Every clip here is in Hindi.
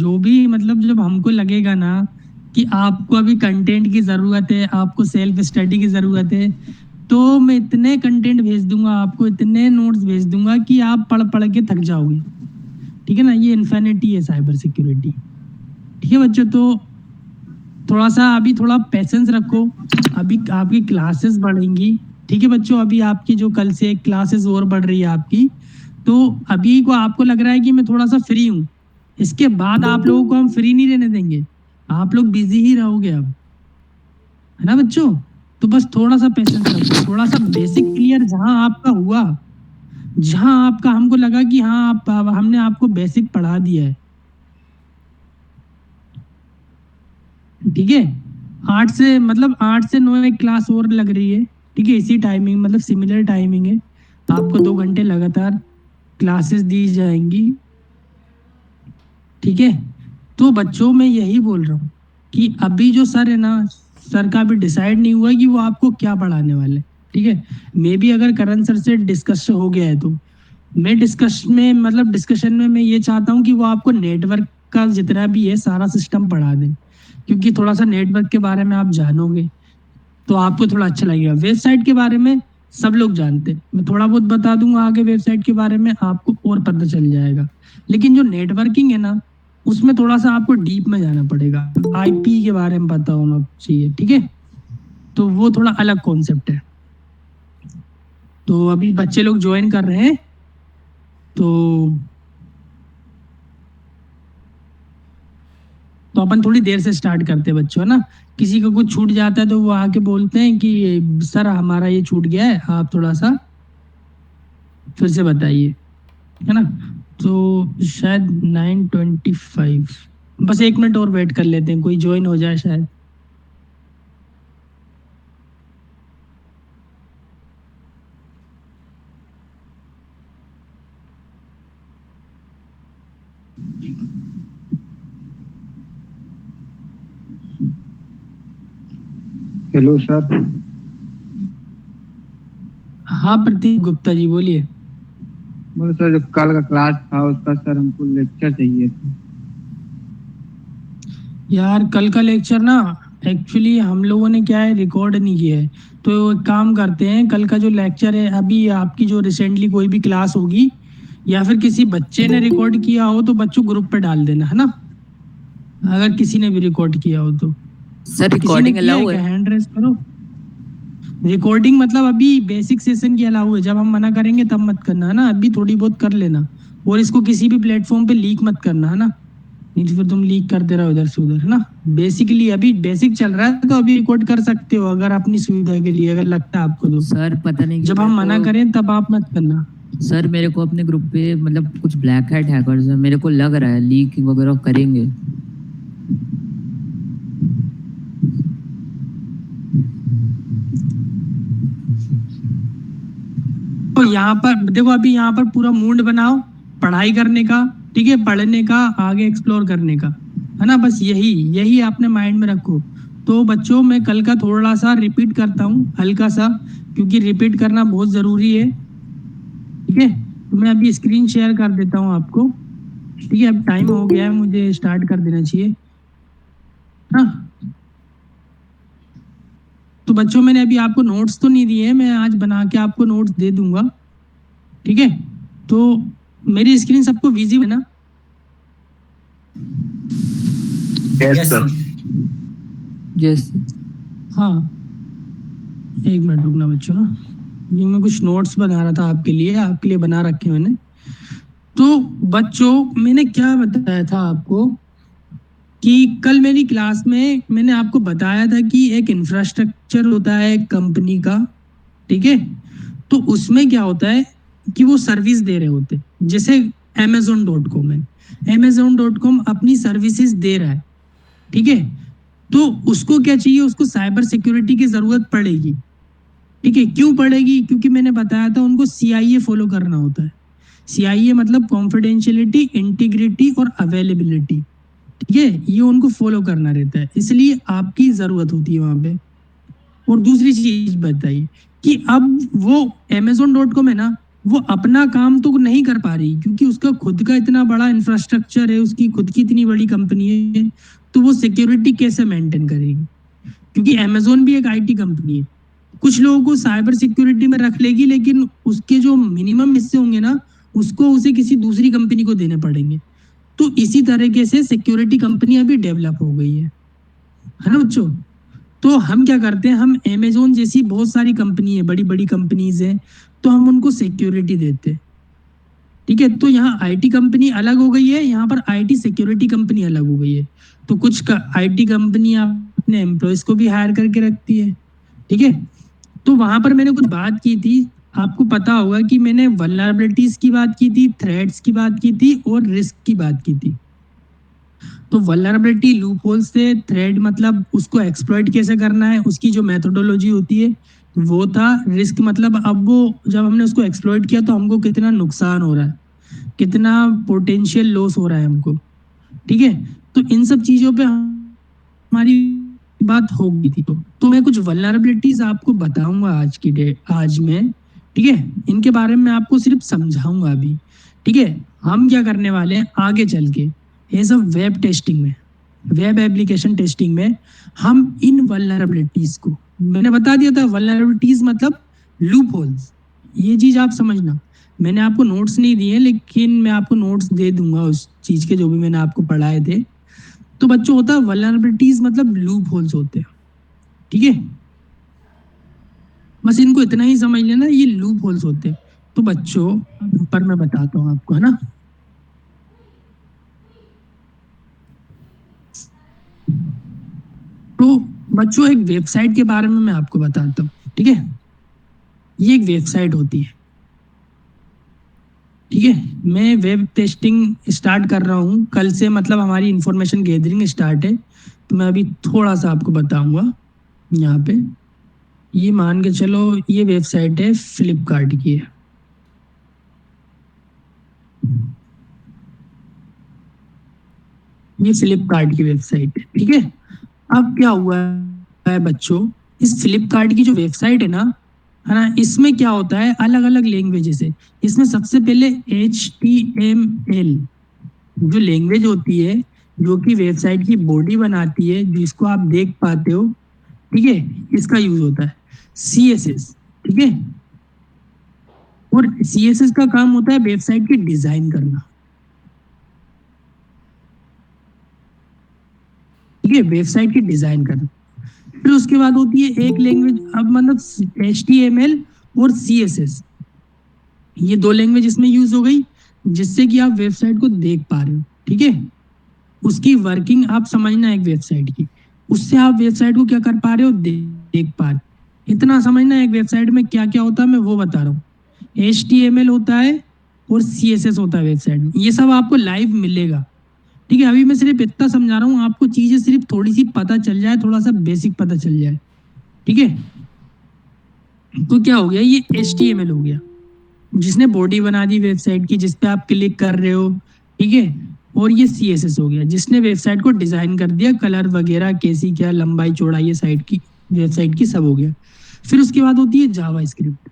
जो भी मतलब जब हमको लगेगा ना कि आपको अभी कंटेंट की ज़रूरत है, आपको सेल्फ स्टडी की ज़रूरत है, तो मैं इतने कंटेंट भेज दूंगा आपको, इतने नोट्स भेज दूंगा कि आप पढ़ पढ़ के थक जाओगे। ठीक है ना, ये इन्फिनिटी है साइबर सिक्योरिटी। ठीक है बच्चों, तो थोड़ा सा अभी थोड़ा पेशेंस रखो। अभी आपकी क्लासेस बढ़ेंगी। ठीक है बच्चों, अभी आपकी जो कल से क्लासेस और बढ़ रही है आपकी, तो अभी को आपको लग रहा है कि मैं थोड़ा सा फ्री हूँ, इसके बाद आप लोगों को हम फ्री नहीं रहने देंगे। आप लोग बिजी ही रहोगे अब, है ना बच्चों। तो बस थोड़ा सा पेशेंस रखो, थोड़ा सा बेसिक क्लियर जहां आपका हुआ, जहां आपका हमको लगा कि हाँ आप हमने आपको बेसिक पढ़ा दिया है। ठीक है, 8 से 9 एक क्लास और लग रही है। ठीक है, इसी टाइमिंग मतलब सिमिलर टाइमिंग है। आपको 2 घंटे लगातार क्लासेस दी जाएंगी। ठीक है, तो बच्चों मैं यही बोल रहा हूँ कि अभी जो सर है ना, सर का अभी डिसाइड नहीं हुआ कि वो आपको क्या पढ़ाने वाले। ठीक है, मे बी अगर करण सर से डिस्कस हो गया है तो मैं डिस्कशन में मैं ये चाहता हूँ कि वो आपको नेटवर्क का जितना भी है सारा सिस्टम पढ़ा दें, क्योंकि थोड़ा सा नेटवर्क के बारे में आप जानोगे तो आपको थोड़ा अच्छा लगेगा। वेबसाइट के बारे में सब लोग जानते हैं, मैं थोड़ा बहुत बता दूंगा आगे वेबसाइट के बारे में, आपको और पता चल जाएगा। लेकिन जो नेटवर्किंग है ना, उसमें थोड़ा सा आपको डीप में जाना पड़ेगा, आईपी के बारे में पता होना चाहिए। ठीक है, तो वो थोड़ा अलग कॉन्सेप्ट है। तो अभी बच्चे लोग ज्वाइन कर रहे हैं, तो अपन थोड़ी देर से स्टार्ट करते हैं बच्चों, है ना। किसी को कुछ छूट जाता है तो वो आके बोलते हैं कि सर हमारा ये छूट गया है, आप थोड़ा सा फिर से बताइए, है ना। तो शायद 9:25, बस 1 मिनट और वेट कर लेते हैं, कोई ज्वाइन हो जाए शायद। Hello sir. हाँ प्रतीक गुप्ता जी बोलिए। बोलो सर, जो कल का क्लास था उसका सर हमको लेक्चर चाहिए था। यार कल का लेक्चर ना, एक्चुअली हम लोगों ने क्या है रिकॉर्ड नहीं किया है। तो एक काम करते हैं, कल का जो लेक्चर है, अभी आपकी जो रिसेंटली कोई भी क्लास होगी या फिर किसी बच्चे ने रिकॉर्ड किया हो तो बच्चों ग्रुप पे डाल देना, है ना। अगर किसी ने भी रिकॉर्ड किया हो तो। सर किसी ने रिकॉर्डिंग किया है अलाउ है? क्या, हैंड रेस करो। रिकॉर्डिंग मतलब अभी बेसिक सेशन की अलाउ है, जब हम मना करेंगे तब मत करना, है ना। अभी थोड़ी बहुत कर लेना, और इसको किसी भी प्लेटफॉर्म पे लीक मत करना, है ना। नहीं तो फिर तुम लीक करते रहो इधर से उधर, है ना। बेसिकली अभी बेसिक चल रहा है तो अभी रिकॉर्ड कर सकते हो अगर अपनी सुविधा के लिए, अगर लगता है आपको तो। सर पता नहीं क्यों जब मेरे हम को मना करें तब आप मत करना। सर मेरे को अपने ग्रुप पे मतलब कुछ ब्लैक हैट हैकर्स हैं, मेरे को लग रहा है लीक वगैरह करेंगे। तो यहाँ पर देखो, अभी यहाँ पर पूरा मूड बनाओ पढ़ाई करने का। ठीक है, पढ़ने का, आगे एक्सप्लोर करने का, है ना। बस यही यही आपने माइंड में रखो। तो बच्चों मैं कल का थोड़ा सा रिपीट करता हूँ हल्का सा, क्योंकि रिपीट करना बहुत जरूरी है। ठीक है, तो मैं अभी स्क्रीन शेयर कर देता हूँ आपको। ठीक है, अब टाइम हो गया है, मुझे स्टार्ट कर देना चाहिए। हाँ, तो बच्चों मैंने अभी आपको नोट्स तो नहीं दिए, मैं आज बना के आपको नोट्स दे दूंगा। ठीक है, तो मेरी स्क्रीन सबको विजिबल है ना। Yes sir. यस। हाँ, 1 मिनट रुकना बच्चों ना, ये मैं कुछ नोट्स बना रहा था आपके लिए बना रखे मैंने। तो बच्चों मैंने क्या बताया था आपको कि कल मेरी क्लास में मैंने आपको बताया था कि एक इंफ्रास्ट्रक्चर होता है एक कंपनी का। ठीक है, तो उसमें क्या होता है कि वो सर्विस दे रहे होते हैं, जैसे Amazon.com है। Amazon.com अपनी सर्विसेज दे रहा है। ठीक है, तो उसको क्या चाहिए, उसको साइबर सिक्योरिटी की जरूरत पड़ेगी। ठीक है, क्यों पड़ेगी, क्योंकि मैंने बताया था उनको सीआईए फॉलो करना होता है। सीआईए मतलब कॉन्फिडेंशियलिटी, इंटीग्रिटी और अवेलेबिलिटी। ठीक है, ये उनको फॉलो करना रहता है, इसलिए आपकी जरूरत होती है वहां पे। और दूसरी चीज बताइए कि अब वो Amazon.com है ना, वो अपना काम तो नहीं कर पा रही क्योंकि उसका खुद का इतना बड़ा इंफ्रास्ट्रक्चर है, उसकी खुद की इतनी बड़ी कंपनी है, तो वो सिक्योरिटी कैसे मेंटेन करेगी? क्योंकि अमेजोन भी एक आईटी कंपनी है, कुछ लोगों को साइबर सिक्योरिटी में रख लेगी, लेकिन उसके जो मिनिमम हिस्से होंगे ना, उसको उसे किसी दूसरी कंपनी को देने पड़ेंगे। तो इसी तरीके से सिक्योरिटी कंपनी अभी डेवलप हो गई है ना बच्चों? तो हम क्या करते हैं, हम अमेजोन जैसी बहुत सारी कंपनी है, बड़ी बड़ी कंपनीज है, तो हम उनको सिक्योरिटी देते हैं। ठीक है, तो यहाँ आईटी कंपनी अलग हो गई है, यहाँ पर आईटी सिक्योरिटी कंपनी अलग हो गई है। तो कुछ आईटी कंपनी अपने एम्प्लॉयज को भी हायर करके रखती है। ठीक है, तो वहां पर मैंने कुछ बात की थी, आपको पता होगा कि मैंने वल्नरेबिलिटीज की बात की थी, थ्रेड्स की बात की थी और रिस्क की बात की थी। तो वल्नरेबिलिटी लूप होल से, थ्रेड मतलब उसको एक्सप्लॉइट कैसे करना है, उसकी जो मेथोडोलॉजी होती है वो था। रिस्क मतलब अब वो जब हमने उसको एक्सप्लॉइट किया तो हमको कितना नुकसान हो रहा है, कितना पोटेंशियल लॉस हो रहा है हमको। ठीक है, तो इन सब चीजों पे हमारी बात होगी थी। तो मैं कुछ वल्नरेबिलिटीज आपको बताऊंगा आज में। ठीक है, इनके बारे में आपको सिर्फ समझाऊंगा अभी। ठीक है, हम क्या करने वाले हैं आगे चल के, ये सब वेब टेस्टिंग में, वेब एप्लीकेशन टेस्टिंग में हम इन वल्नरेबिलिटीज को, मैंने बता दिया था वल्नरेबिलिटीज मतलब लूप होल्स, ये चीज आप समझना। मैंने आपको नोट्स नहीं दिए, लेकिन मैं आपको नोट्स दे दूंगा उस चीज के जो भी मैंने आपको पढ़ाए थे। तो बच्चों होता है वल्नरेबिलिटीज मतलब लूप होल्स होते हैं। ठीक है, बस इनको इतना ही समझ लेना, ये लूप होल्स होते हैं। तो बच्चों ऊपर मैं बताता हूँ आपको, है ना। तो बच्चों एक वेबसाइट के बारे में मैं आपको बताता हूँ। ठीक है, ये एक वेबसाइट होती है। ठीक है, मैं वेब टेस्टिंग स्टार्ट कर रहा हूँ कल से, मतलब हमारी इंफॉर्मेशन गैदरिंग स्टार्ट है। तो मैं अभी थोड़ा सा आपको बताऊंगा यहाँ पे। ये मान के चलो, ये वेबसाइट है फ्लिपकार्ट की है। ये फ्लिपकार्ट की वेबसाइट है। ठीक है, अब क्या हुआ है बच्चों, इस फ्लिपकार्ट की जो वेबसाइट है ना, इसमें क्या होता है, अलग अलग लैंग्वेजेस है। इसमें सबसे पहले HTML जो लैंग्वेज होती है, जो कि वेबसाइट की बॉडी बनाती है, जिसको आप देख पाते हो। ठीक है, इसका यूज होता है। CSS, ठीक है, और CSS का काम होता है वेबसाइट की डिजाइन करना। ठीक है, वेबसाइट की डिजाइन करना। फिर उसके बाद होती है एक लैंग्वेज, अब मतलब HTML और CSS, ये दो लैंग्वेज इसमें यूज हो गई, जिससे कि आप वेबसाइट को देख पा रहे हो। ठीक है, उसकी वर्किंग आप समझना एक वेबसाइट की, उससे आप वेबसाइट को क्या कर पा रहे हो, देख पा रहे हो। इतना समझना एक वेबसाइट में क्या क्या होता है, मैं वो बता रहा हूँ। HTML होता है और CSS होता है वेबसाइट में, ये सब आपको लाइव मिलेगा। ठीक है, अभी मैं सिर्फ इतना समझा रहा हूँ आपको, चीजें सिर्फ थोड़ी सी पता चल जाए, थोड़ा सा बेसिक पता चल जाए। ठीक है, तो क्या हो गया, ये HTML हो गया, जिसने बॉडी बना दी वेबसाइट की, जिस पे आप क्लिक कर रहे हो। ठीक है, और ये CSS हो गया, जिसने वेबसाइट को डिजाइन कर दिया, कलर वगैरह कैसी क्या लंबाई चौड़ाई है साइट की, वेबसाइट की, सब हो गया। फिर उसके बाद होती है जावा स्क्रिप्ट।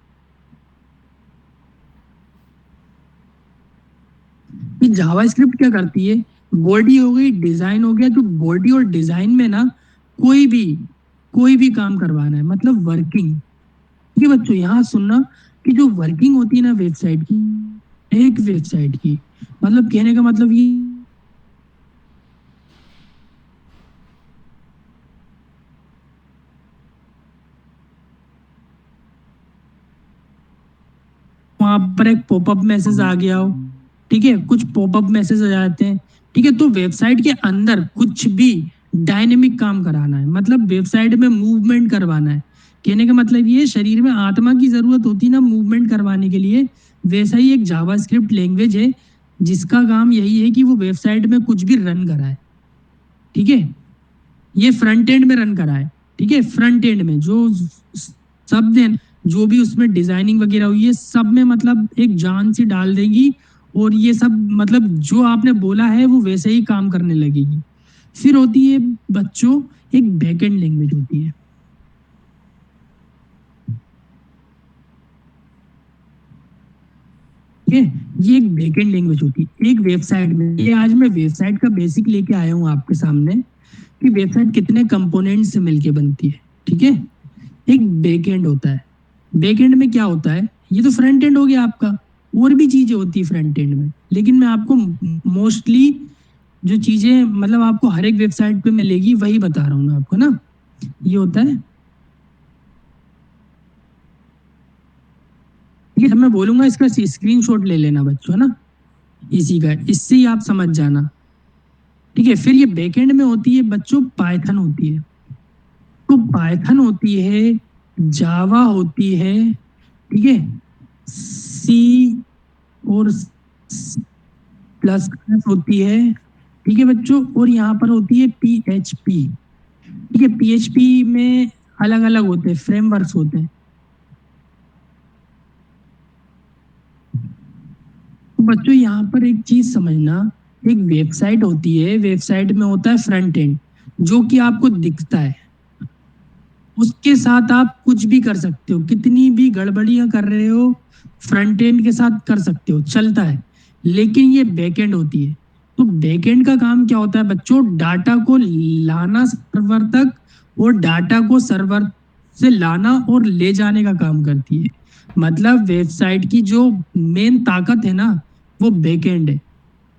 ये जावा स्क्रिप्ट क्या करती है, बॉडी हो गई, डिजाइन हो गया, जो बॉडी और डिजाइन में ना कोई भी कोई भी काम करवाना है, मतलब वर्किंग। ये बच्चों यहाँ सुनना, कि जो वर्किंग होती है ना वेबसाइट की, एक वेबसाइट की, मतलब कहने का मतलब ये, वहां पर एक पॉपअप मैसेज आ गया हो। ठीक है, कुछ पॉपअप मैसेज आ जाते हैं। ठीक है, तो वेबसाइट के अंदर कुछ भी डायनेमिक काम कराना है, मतलब वेबसाइट में मूवमेंट करवाना है। कहने का मतलब ये, शरीर में आत्मा की जरूरत होती है ना मूवमेंट करवाने के लिए, वैसा ही एक जावास्क्रिप्ट लैंग्वेज है, जिसका काम यही है कि वो वेबसाइट में कुछ भी रन कराए। ठीक है, ये फ्रंट एंड में रन कराए। ठीक है, फ्रंट एंड में जो शब्द है, जो भी उसमें डिजाइनिंग वगैरह हुई है, सब में मतलब एक जान सी डाल देगी, और ये सब मतलब जो आपने बोला है वो वैसे ही काम करने लगेगी। फिर होती है बच्चों, एक बैकएंड लैंग्वेज होती है। ठीक है, ये एक बैकएंड लैंग्वेज होती है एक वेबसाइट में। ये आज मैं वेबसाइट का बेसिक लेके आया हूँ आपके सामने कि वेबसाइट कितने कंपोनेंट से मिलके बनती है। ठीक है, एक बैकएंड होता है। बैकएंड में क्या होता है, ये तो फ्रंट एंड हो गया आपका, और भी चीजें होती है फ्रंट एंड में, लेकिन मैं आपको मोस्टली जो चीजें मतलब आपको हर एक वेबसाइट पे मिलेगी वही बता रहा हूँ मैं आपको ना। ये होता है, ये मैं बोलूंगा इसका स्क्रीनशॉट ले लेना बच्चों, है ना, इसी का, इससे ही आप समझ जाना। ठीक है, फिर ये बैकएंड में होती है बच्चों पाइथन होती है। तो पाइथन होती है, जावा होती है, ठीक है, सी और प्लस प्लस होती है। ठीक है बच्चों, और यहाँ पर होती है पीएचपी। ठीक है, पीएचपी में अलग अलग होते हैं, फ्रेमवर्क्स होते हैं। तो बच्चों यहाँ पर एक चीज समझना, एक वेबसाइट होती है, वेबसाइट में होता है फ्रंट एंड जो कि आपको दिखता है, उसके साथ आप कुछ भी कर सकते हो, कितनी भी गड़बड़ियां कर रहे हो फ्रंट एंड के साथ कर सकते हो, चलता है। लेकिन ये बैकएंड होती है। तो बैकएंड का काम क्या होता है बच्चों, डाटा को लाना सर्वर तक और डाटा को सर्वर से लाना और ले जाने का काम करती है। मतलब वेबसाइट की जो मेन ताकत है ना, वो बैकएंड है।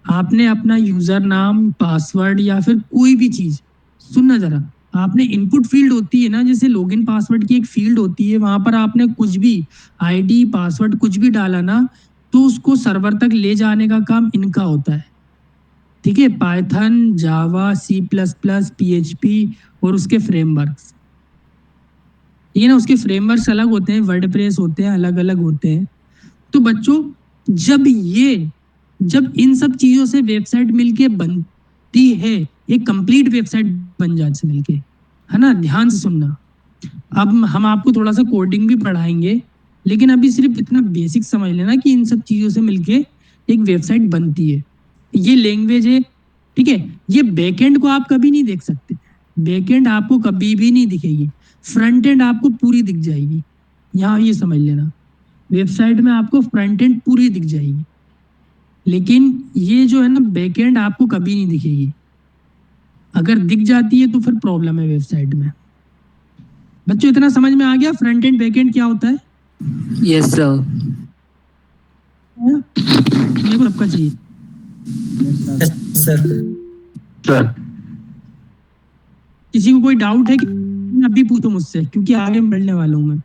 आपने अपना यूजर नाम, पासवर्ड या फिर कोई भी चीज, सुनना जरा, आपने इनपुट फील्ड होती है ना, जैसे लॉगिन पासवर्ड की एक फील्ड होती है, वहां पर आपने कुछ भी आईडी पासवर्ड कुछ भी डाला ना, तो उसको सर्वर तक ले जाने का काम इनका होता है। ठीक है, पाइथन, जावा, सी प्लस प्लस, पीएचपी और उसके फ्रेमवर्क्स। ये ना, उसके फ्रेमवर्क्स अलग होते हैं, वर्डप्रेस होते हैं, अलग अलग होते हैं। तो बच्चों जब इन सब चीजों से वेबसाइट मिलके बनती है, एक कंप्लीट वेबसाइट बन जाती है मिलके, है ना, ध्यान से सुनना। अब हम आपको थोड़ा सा कोडिंग भी पढ़ाएंगे, लेकिन अभी सिर्फ इतना बेसिक समझ लेना कि इन सब चीजों से मिलके एक वेबसाइट बनती है। ये लैंग्वेज है, ठीक है। ये बैकएंड को आप कभी नहीं देख सकते, बैकएंड आपको कभी भी नहीं दिखेगी, फ्रंट एंड आपको पूरी दिख जाएगी। यहाँ ये समझ लेना, वेबसाइट में आपको फ्रंट एंड पूरी दिख जाएगी, लेकिन ये जो है ना बैकएंड आपको कभी नहीं दिखेगी। अगर दिख जाती है तो फिर प्रॉब्लम है वेबसाइट में। बच्चों इतना समझ में आ गया फ्रंट एंड बैकएंड क्या होता है? Yes sir. मेरे को सबका चाहिए सर। किसी को कोई डाउट है कि अभी पूछो मुझसे, क्योंकि आगे बढ़ने वाला हूँ मैं।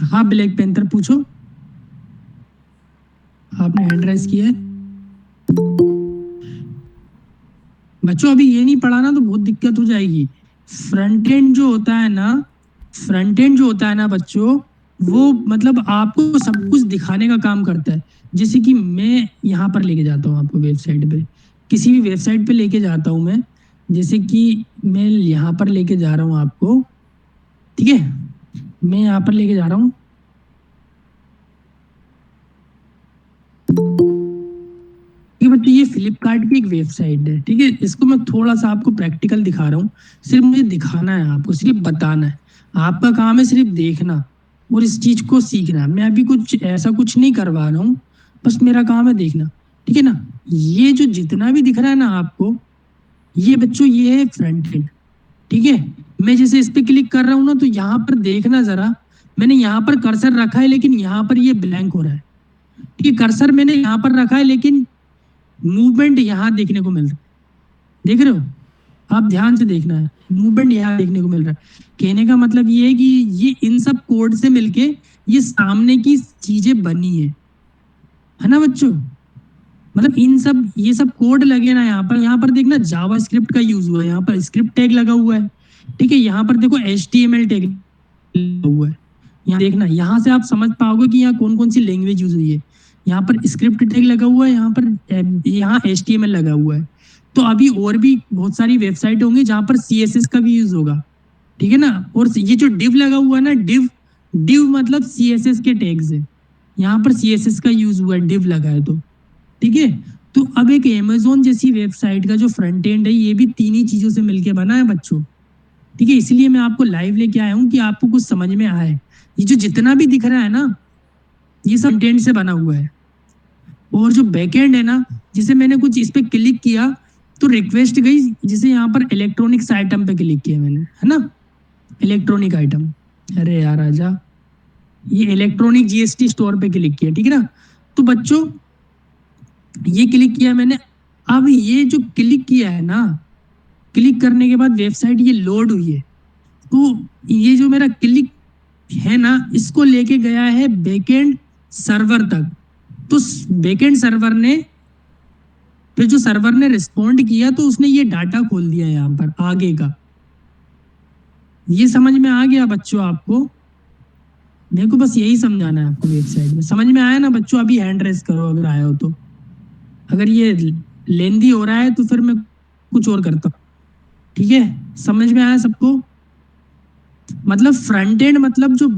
हाँ ब्लैक पैंथर पूछो, आपने हैंड राइज किया है। बच्चों अभी ये नहीं पढ़ा ना तो बहुत दिक्कत हो जाएगी। फ्रंट एंड जो होता है ना बच्चों, वो मतलब आपको सब कुछ दिखाने का काम करता है। जैसे कि मैं यहाँ पर लेके जाता हूँ आपको वेबसाइट पे, किसी भी वेबसाइट पे लेके जाता हूँ मैं, जैसे कि मैं यहाँ पर लेके जा रहा हूँ आपको, ठीक है, मैं यहाँ पर लेके जा रहा हूँ, ये बच्चों ये फ्लिपकार्ट की एक वेबसाइट है, ठीक है। इसको मैं थोड़ा सा आपको प्रैक्टिकल दिखा रहा हूँ, सिर्फ मुझे दिखाना है, आपको सिर्फ बताना है, आपका काम है सिर्फ देखना और इस चीज को सीखना। मैं अभी कुछ ऐसा कुछ नहीं करवा रहा हूँ, बस मेरा काम है देखना, ठीक है ना। ये जो जितना भी दिख रहा है ना आपको, ये बच्चों ये है फ्रंट एंड, ठीक है। मैं जैसे इस पे क्लिक कर रहा हूँ ना, तो यहाँ पर देखना जरा, मैंने यहाँ पर कर्सर रखा है लेकिन यहाँ पर ये ब्लैंक हो रहा है, ठीक है। कर्सर मैंने यहाँ पर रखा है लेकिन मूवमेंट यहाँ देखने को मिल रहा है, देख रहे हो आप, ध्यान से देखना है, मूवमेंट यहाँ देखने को मिल रहा है। कहने का मतलब ये है कि ये इन सब कोड से मिलके ये सामने की चीजें बनी है ना बच्चों। मतलब इन सब ये सब कोड लगे ना यहाँ पर देखना जावा स्क्रिप्ट का यूज हुआ है, यहाँ पर स्क्रिप्ट टैग लगा हुआ है, ठीक है। यहाँ पर देखो HTML टैग लगा हुआ है, यहाँ देखना, यहाँ से आप समझ पाओगे कि यहाँ कौन कौन सी लैंग्वेज यूज हुई है। यहाँ पर स्क्रिप्ट टैग लगा हुआ है, यहाँ HTML लगा हुआ है। तो अभी और भी बहुत सारी वेबसाइट होंगी जहाँ पर CSS का भी यूज होगा, ठीक है ना। और ये जो डिव लगा हुआ है ना, डिव मतलब CSS के टैग्स है, यहाँ पर CSS का यूज हुआ है, डिव लगा है, तो ठीक है। तो अब एक अमेज़न जैसी वेबसाइट का जो फ्रंट एंड है, ये भी तीन ही चीजों से मिलकर बना है बच्चों, ठीक है। इसलिए मैं आपको लाइव लेके आया हूँ कि आपको कुछ समझ में आए। ये जो जितना भी दिख रहा है ना, ये सब कंटेंट से बना हुआ है। और जो बैकएंड है ना, जिसे मैंने कुछ इस पे क्लिक किया तो रिक्वेस्ट गई, जिसे यहाँ पर इलेक्ट्रॉनिक्स आइटम पे क्लिक किया मैंने, है ना, इलेक्ट्रॉनिक आइटम, अरे यार आजा, ये इलेक्ट्रॉनिक जीएसटी स्टोर पे क्लिक किया, ठीक है ना। तो बच्चों ये क्लिक किया मैंने। अब ये जो क्लिक किया है ना, क्लिक करने के बाद वेबसाइट ये लोड हुई है, तो ये जो मेरा क्लिक है ना, इसको लेके गया है बैकएंड सर्वर तक। तो बैकएंड सर्वर ने, फिर जो सर्वर ने रिस्पॉन्ड किया तो उसने ये डाटा खोल दिया यहाँ पर आगे का। ये समझ में आ गया बच्चों आपको? मेरे को बस यही समझाना है आपको वेबसाइट में। समझ में आया ना बच्चों? अभी हैंड रेस करो अगर आया हो तो। अगर ये लेंदी हो रहा है तो फिर मैं कुछ और करता हूँ, ठीक है? समझ में आया सबको? मतलब फ्रंट एंड, मतलब जो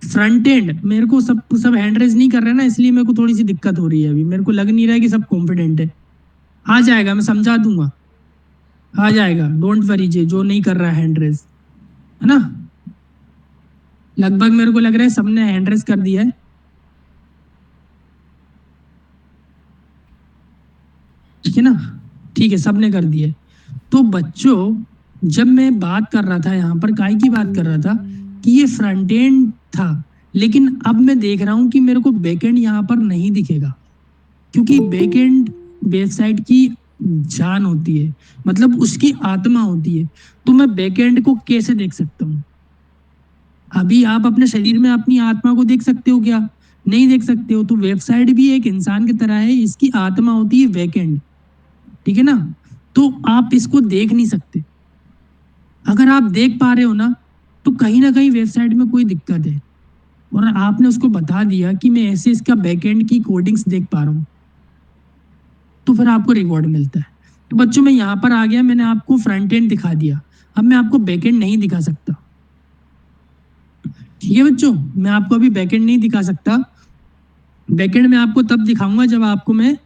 फ्रंट एंड, मेरे को सब हैंड रेस नहीं कर रहे ना, इसलिए मेरे को थोड़ी सी दिक्कत हो रही है। अभी मेरे को लग नहीं रहा है कि सब कॉन्फिडेंट है। आ जाएगा, मैं समझा दूंगा, आ जाएगा, डोंट वरी जे, जो नहीं कर रहा है हैंड रेस, है ना। लगभग मेरे को लग रहा है सबने हैंड रेस कर दिया है, ठीक है ना? ठीक है, सबने कर दिया है। तो बच्चों जब मैं बात कर रहा था यहाँ पर, काय की बात कर रहा था कि ये फ्रंट एंड था, लेकिन अब मैं देख रहा हूँ कि मेरे को बैकएंड यहाँ पर नहीं दिखेगा, क्योंकि बैकएंड वेबसाइट की जान होती है, मतलब उसकी आत्मा होती है। तो मैं बैकएंड को कैसे देख सकता हूँ? अभी आप अपने शरीर में अपनी आत्मा को देख सकते हो क्या? नहीं देख सकते हो। तो वेबसाइट भी एक इंसान की तरह है, इसकी आत्मा होती है बैकएंड, ठीक है ना। तो आप इसको देख नहीं सकते। अगर आप देख पा रहे हो ना, तो कहीं ना कहीं वेबसाइट में कोई दिक्कत है, और आपने उसको बता दिया कि मैं ऐसे इसका बैकएंड की कोडिंग्स देख पा रहा हूँ, तो फिर आपको रिवॉर्ड मिलता है। तो बच्चों मैं यहाँ पर आ गया, मैंने आपको फ्रंट एंड दिखा दिया, अब मैं आपको बैकएंड नहीं दिखा सकता, ठीक है बच्चों? मैं आपको अभी बैकएंड नहीं दिखा सकता। बैकएंड में आपको तब दिखाऊंगा जब आपको मैं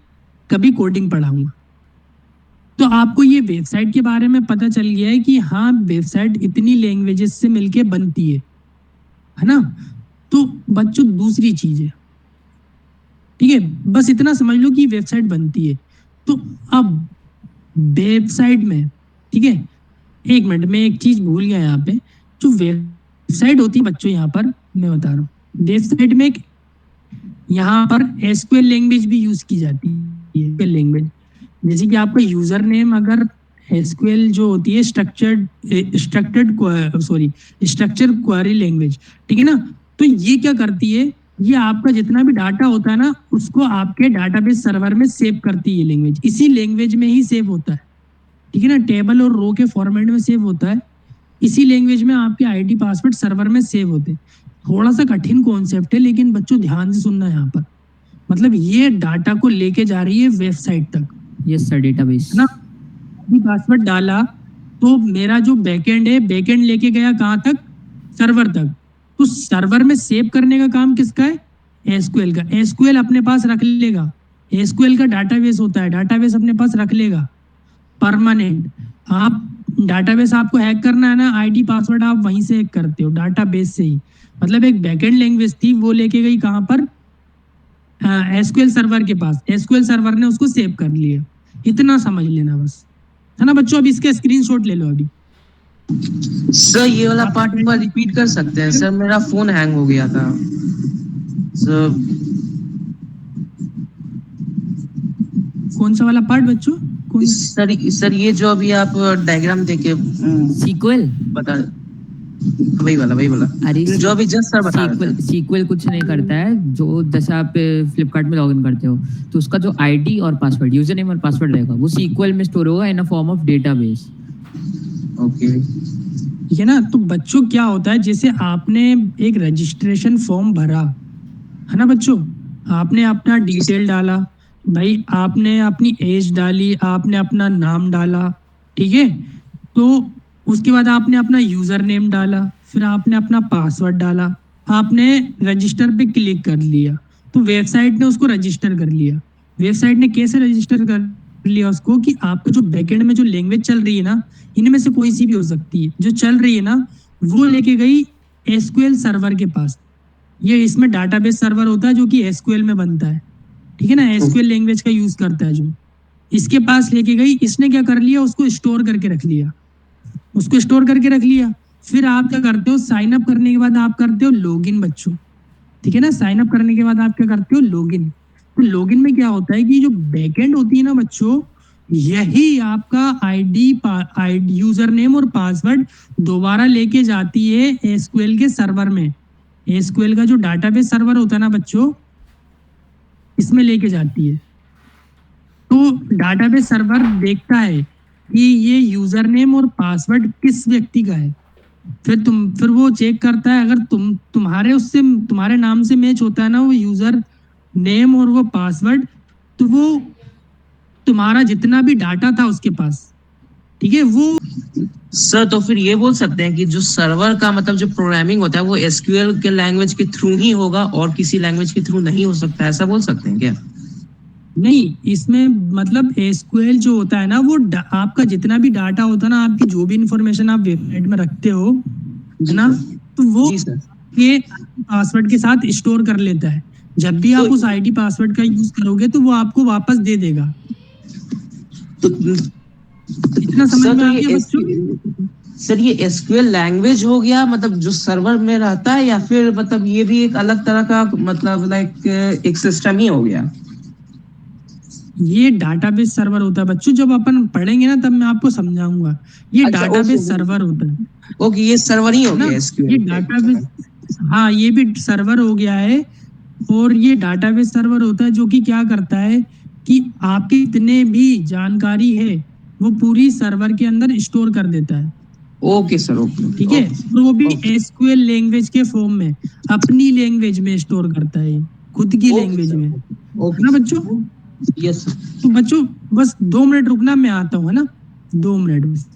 कभी कोडिंग पढ़ाऊंगा। तो आपको ये वेबसाइट के बारे में पता चल गया है कि हाँ, वेबसाइट इतनी लैंग्वेजेस से मिलके बनती है ना। तो बच्चों दूसरी चीज है, ठीक है, बस इतना समझ लो कि वेबसाइट बनती है। तो अब वेबसाइट में, ठीक है, एक मिनट में एक चीज भूल गया यहाँ पे। जो वेबसाइट होती है बच्चों, यहाँ पर मैं बता रहा हूँ, वेबसाइट में यहाँ पर एसक्यूएल लैंग्वेज भी यूज की जाती है। एसक्यूएल लैंग्वेज, जैसे कि आपका यूजर नेम अगर एसक्यूएल जो होती है स्ट्रक्चर्ड क्वेरी लैंग्वेज, ठीक है ना। तो ये क्या करती है, ये आपका जितना भी डाटा होता है ना, उसको आपके डाटाबेस सर्वर में सेव करती है लैंग्वेज। इसी लैंग्वेज में ही सेव होता है, ठीक है ना, टेबल और रो के फॉर्मेट में सेव होता है। इसी लैंग्वेज में आपके आईडी पासवर्ड सर्वर में सेव होते हैं। थोड़ा सा कठिन कॉन्सेप्ट है, लेकिन बच्चों ध्यान से सुनना यहाँ पर। मतलब ये डाटा को लेके जा रही है वेबसाइट तक, यस सर, डेटाबेस, है ना। पासवर्ड डाला तो मेरा जो बैकएंड है, बैकएंड लेके गया कहाँ तक? सर्वर तक। तो सर्वर में सेव करने का काम किसका है? एसक्यूएल का। एसक्यूएल अपने पास रख लेगा, एसक्यूएल का डाटाबेस होता है, डाटाबेस अपने पास रख लेगा परमानेंट। आप डाटाबेस आपको हैक करना है ना, आईडी पासवर्ड आप वहीं से हैक करते हो, डाटाबेस से ही। मतलब एक बैकएंड लैंग्वेज थी, वो लेके गई कहाँ पर? एसक्यूएल सर्वर के पास। एसक्यूएल सर्वर ने उसको सेव कर लिया। इतना समझ लेना बस, है ना बच्चों। अब इसके स्क्रीनशॉट ले लो अभी। सर ये वाला पार्ट एक बार रिपीट कर सकते हैं सर? मेरा फोन हैंग हो गया था सर। कौन सा वाला पार्ट बच्चों? कौन? सर ये जो अभी आप डायग्राम देके सीक्वल बता, वही वाला। अरे जो अभी जस्ट सर बता रहे थे। सीक्वल कुछ नहीं करता है। जो जैसे आप फ्लिपकार्ट में लॉगिन करते हो, तो उसका जो आईडी और पासवर्ड, यूजर नेम और पासवर्ड रहेगा, वो सीक्वल में स्टोर होगा in a form of database. Okay, ठीक है ना। तो बच्चों क्या होता है, जैसे आपने एक रजिस्ट्रेशन फॉर्म भरा, है ना बच्चों, आपने अपना डिटेल डाला भाई, आपने अपनी एज डाली, आपने अपना नाम डाला, ठीक है। तो उसके बाद आपने अपना यूजर नेम डाला, फिर आपने अपना पासवर्ड डाला, आपने रजिस्टर पे क्लिक कर लिया, तो वेबसाइट ने उसको रजिस्टर कर लिया। वेबसाइट ने कैसे रजिस्टर कर लिया उसको, कि आपका जो बैकएंड में जो लैंग्वेज चल रही है ना, इनमें से कोई सी भी हो सकती है, जो चल रही है ना, वो लेके गई एसक्यूएल सर्वर के पास। ये इसमें डाटाबेस सर्वर होता है जो कि एसक्यूएल में बनता है, ठीक है ना, एसक्यूएल लैंग्वेज का यूज करता है जो। इसके पास लेके गई, इसने क्या कर लिया, उसको स्टोर करके रख लिया, उसको स्टोर करके रख लिया। फिर आप क्या करते हो, साइन अप करने के बाद आप करते हो लॉगिन बच्चों, ठीक है ना। साइन अप करने के बाद आप क्या करते हो, लॉगिन। तो लॉगिन में क्या होता है कि जो बैकएंड होती है ना बच्चों, यही आपका आईडी यूजर नेम और पासवर्ड दोबारा लेके जाती है एसक्यूएल के सर्वर में। एसक्यूएल का जो डाटाबेस सर्वर होता है ना बच्चों, इसमें लेके जाती है। तो डाटाबेस सर्वर देखता है कि ये यूजर नेम और पासवर्ड किस व्यक्ति का है। फिर वो चेक करता है, अगर तुम्हारे नाम से मैच होता है ना वो यूजर नेम और वो पासवर्ड, तो वो तुम्हारा जितना भी डाटा था उसके पास, ठीक है, वो। सर तो फिर ये बोल सकते हैं कि जो सर्वर का मतलब जो प्रोग्रामिंग होता है वो एसक्यूएल के लैंग्वेज के थ्रू ही होगा और किसी लैंग्वेज के थ्रू नहीं हो सकता, ऐसा बोल सकते हैं क्या? नहीं, इसमें मतलब एसक्यूएल जो होता है ना, वो आपका जितना भी डाटा होता है ना, आपकी जो भी इंफॉर्मेशन आप वेबसाइट में रखते हो, है ना, तो वो के पासवर्ड के साथ स्टोर कर लेता है। जब भी आप उस आईडी पासवर्ड का यूज करोगे तो वो आपको वापस दे देगा। तो इतना समझ में आ गया बच्चों? सर ये एसक्यूएल लैंग्वेज हो गया मतलब जो सर्वर में रहता है, या फिर मतलब ये भी एक अलग तरह का मतलब लाइक एक सिस्टम ही हो गया? ये डाटाबेस सर्वर होता है बच्चों, जब अपन पढ़ेंगे ना तब मैं आपको समझाऊंगा। ये अच्छा, डाटाबेस सर्वर होता है। ओके, ये सर्वर ही हो ना, गया ये एसक्यूएल। डाटाबेस, हाँ ये भी सर्वर हो गया है। और ये डाटाबेस सर्वर होता है जो कि क्या करता है कि आपकी जितने भी जानकारी है वो पूरी सर्वर के अंदर स्टोर कर देता है। ओके सर, ओके, ठीक है, और वो भी एसक्यूएल लैंग्वेज के फॉर्म में, अपनी लैंग्वेज में स्टोर करता है, खुद की लैंग्वेज में, है ना बच्चों। Yes sir. तो बच्चों बस 2 मिनट रुकना, मैं आता हूँ, है ना, 2 मिनट बस।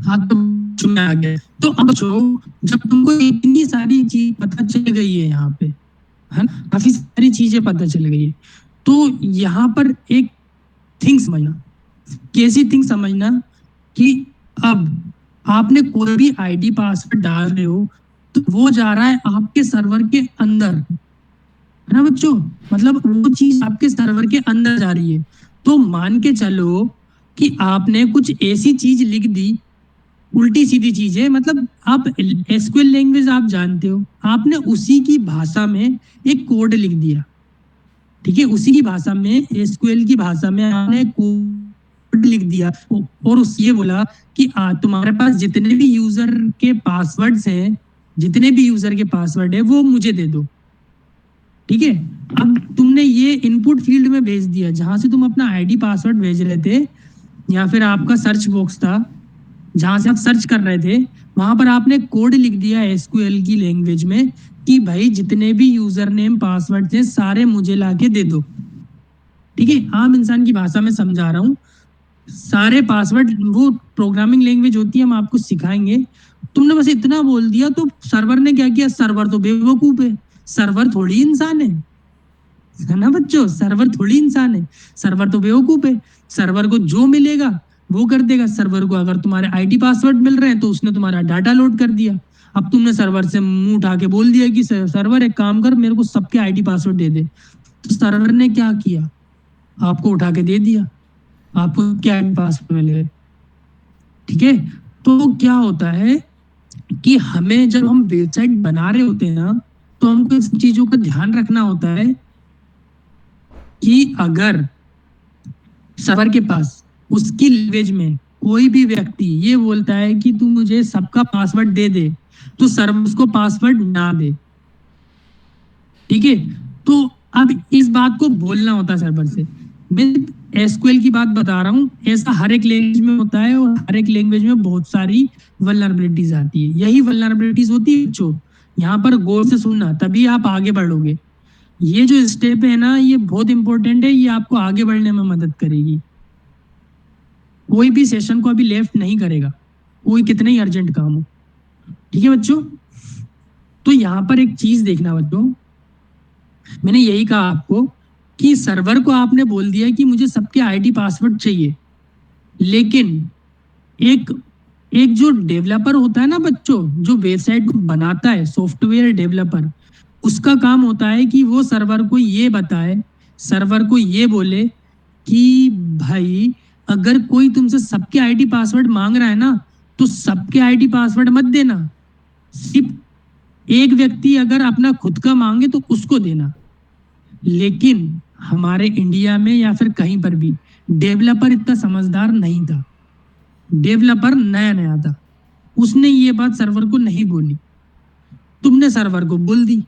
हाँ तो में आ गया। तो अब जो जब तुमको इतनी सारी चीज पता चल गई है यहाँ पे, है ना, काफी सारी चीजें पता चल गई है, तो यहाँ पर एक थिंग समझना। कैसी थिंग समझना कि अब आपने कोई भी आईडी पासवर्ड डाल रहे हो तो वो जा रहा है आपके सर्वर के अंदर, है ना बच्चों, मतलब वो चीज आपके सर्वर के अंदर जा रही है। तो मान के चलो कि आपने कुछ ऐसी चीज लिख दी, उल्टी सीधी चीज है, मतलब आप एसक्यूएल लैंग्वेज आप जानते हो, आपने उसी की भाषा में एक कोड लिख दिया, ठीक है, उसी की भाषा में, एसक्यूएल की भाषा में आपने कोड लिख दिया और उस ये बोला कि तुम्हारे पास जितने भी यूजर के पासवर्ड्स हैं, जितने भी यूजर के पासवर्ड है वो मुझे दे दो, ठीक है। अब तुमने ये इनपुट फील्ड में भेज दिया जहां से तुम अपना आईडी पासवर्ड भेज रहे थे, या फिर आपका सर्च बॉक्स था जहां से आप सर्च कर रहे थे, वहां पर आपने कोड लिख दिया एसक्यूएल की लैंग्वेज में कि भाई जितने भी यूजर नेम पासवर्ड थे सारे मुझे लाके दे दो, ठीक है, आम इंसान की भाषा में समझा रहा हूँ। सारे पासवर्ड, वो प्रोग्रामिंग लैंग्वेज होती है, हम आपको सिखाएंगे। तुमने बस इतना बोल दिया तो सर्वर ने क्या किया, सर्वर तो बेवकूफ है, सर्वर थोड़ी इंसान है ना बच्चों, सर्वर थोड़ी इंसान है, सर्वर तो बेवकूफ है। सर्वर को जो मिलेगा वो कर देगा। सर्वर को अगर तुम्हारे आईडी पासवर्ड मिल रहे हैं तो उसने तुम्हारा डाटा लोड कर दिया, अब तुमने सर्वर से मुंह उठा के बोल दिया कि सर्वर एक काम कर, मेरे को सबके आईडी पासवर्ड दे दे। तो सर्वर ने क्या किया, आपको उठा के दे दिया, आपको क्या आईडी पासवर्ड मिले। ठीक है, तो क्या होता है कि हमें जब हम वेबसाइट बना रहे होते हैं ना, तो हमको इस चीजों का ध्यान रखना होता है कि अगर सर्वर के पास उसकी लैंग्वेज में कोई भी व्यक्ति ये बोलता है कि तू मुझे सबका पासवर्ड दे दे, तो सर्वर उसको पासवर्ड ना दे। ठीक है, तो अब इस बात को बोलना होता है सर्वर से। मैं एसक्यूएल की बात बता रहा हूँ, ऐसा हर एक लैंग्वेज में होता है और हर एक लैंग्वेज में बहुत सारी वल्नरेबिलिटीज आती है। यही वल्नरेबिलिटीज होती है बच्चों, यहाँ पर गौर से सुनना, तभी आप आगे बढ़ोगे। ये जो स्टेप है ना, ये बहुत इंपॉर्टेंट है, ये आपको आगे बढ़ने में मदद करेगी। कोई भी सेशन को अभी लेफ्ट नहीं करेगा, कोई कितना ही अर्जेंट काम हो। ठीक है बच्चों, तो यहाँ पर एक चीज देखना बच्चों, मैंने यही कहा आपको कि सर्वर को आपने बोल दिया कि मुझे सबके आईडी पासवर्ड चाहिए, लेकिन एक एक जो डेवलपर होता है ना बच्चों, जो वेबसाइट को बनाता है, सॉफ्टवेयर डेवलपर, उसका काम होता है कि वो सर्वर को ये बताए, सर्वर को ये बोले कि भाई अगर कोई तुमसे सबके आईडी पासवर्ड मांग रहा है ना, तो सबके आईडी पासवर्ड मत देना, सिर्फ एक व्यक्ति अगर अपना खुद का मांगे तो उसको देना। लेकिन हमारे इंडिया में या फिर कहीं पर भी डेवलपर इतना समझदार नहीं था, डेवलपर नया नया था, उसने ये बात सर्वर को नहीं बोली, तुमने सर्वर को बोल दी।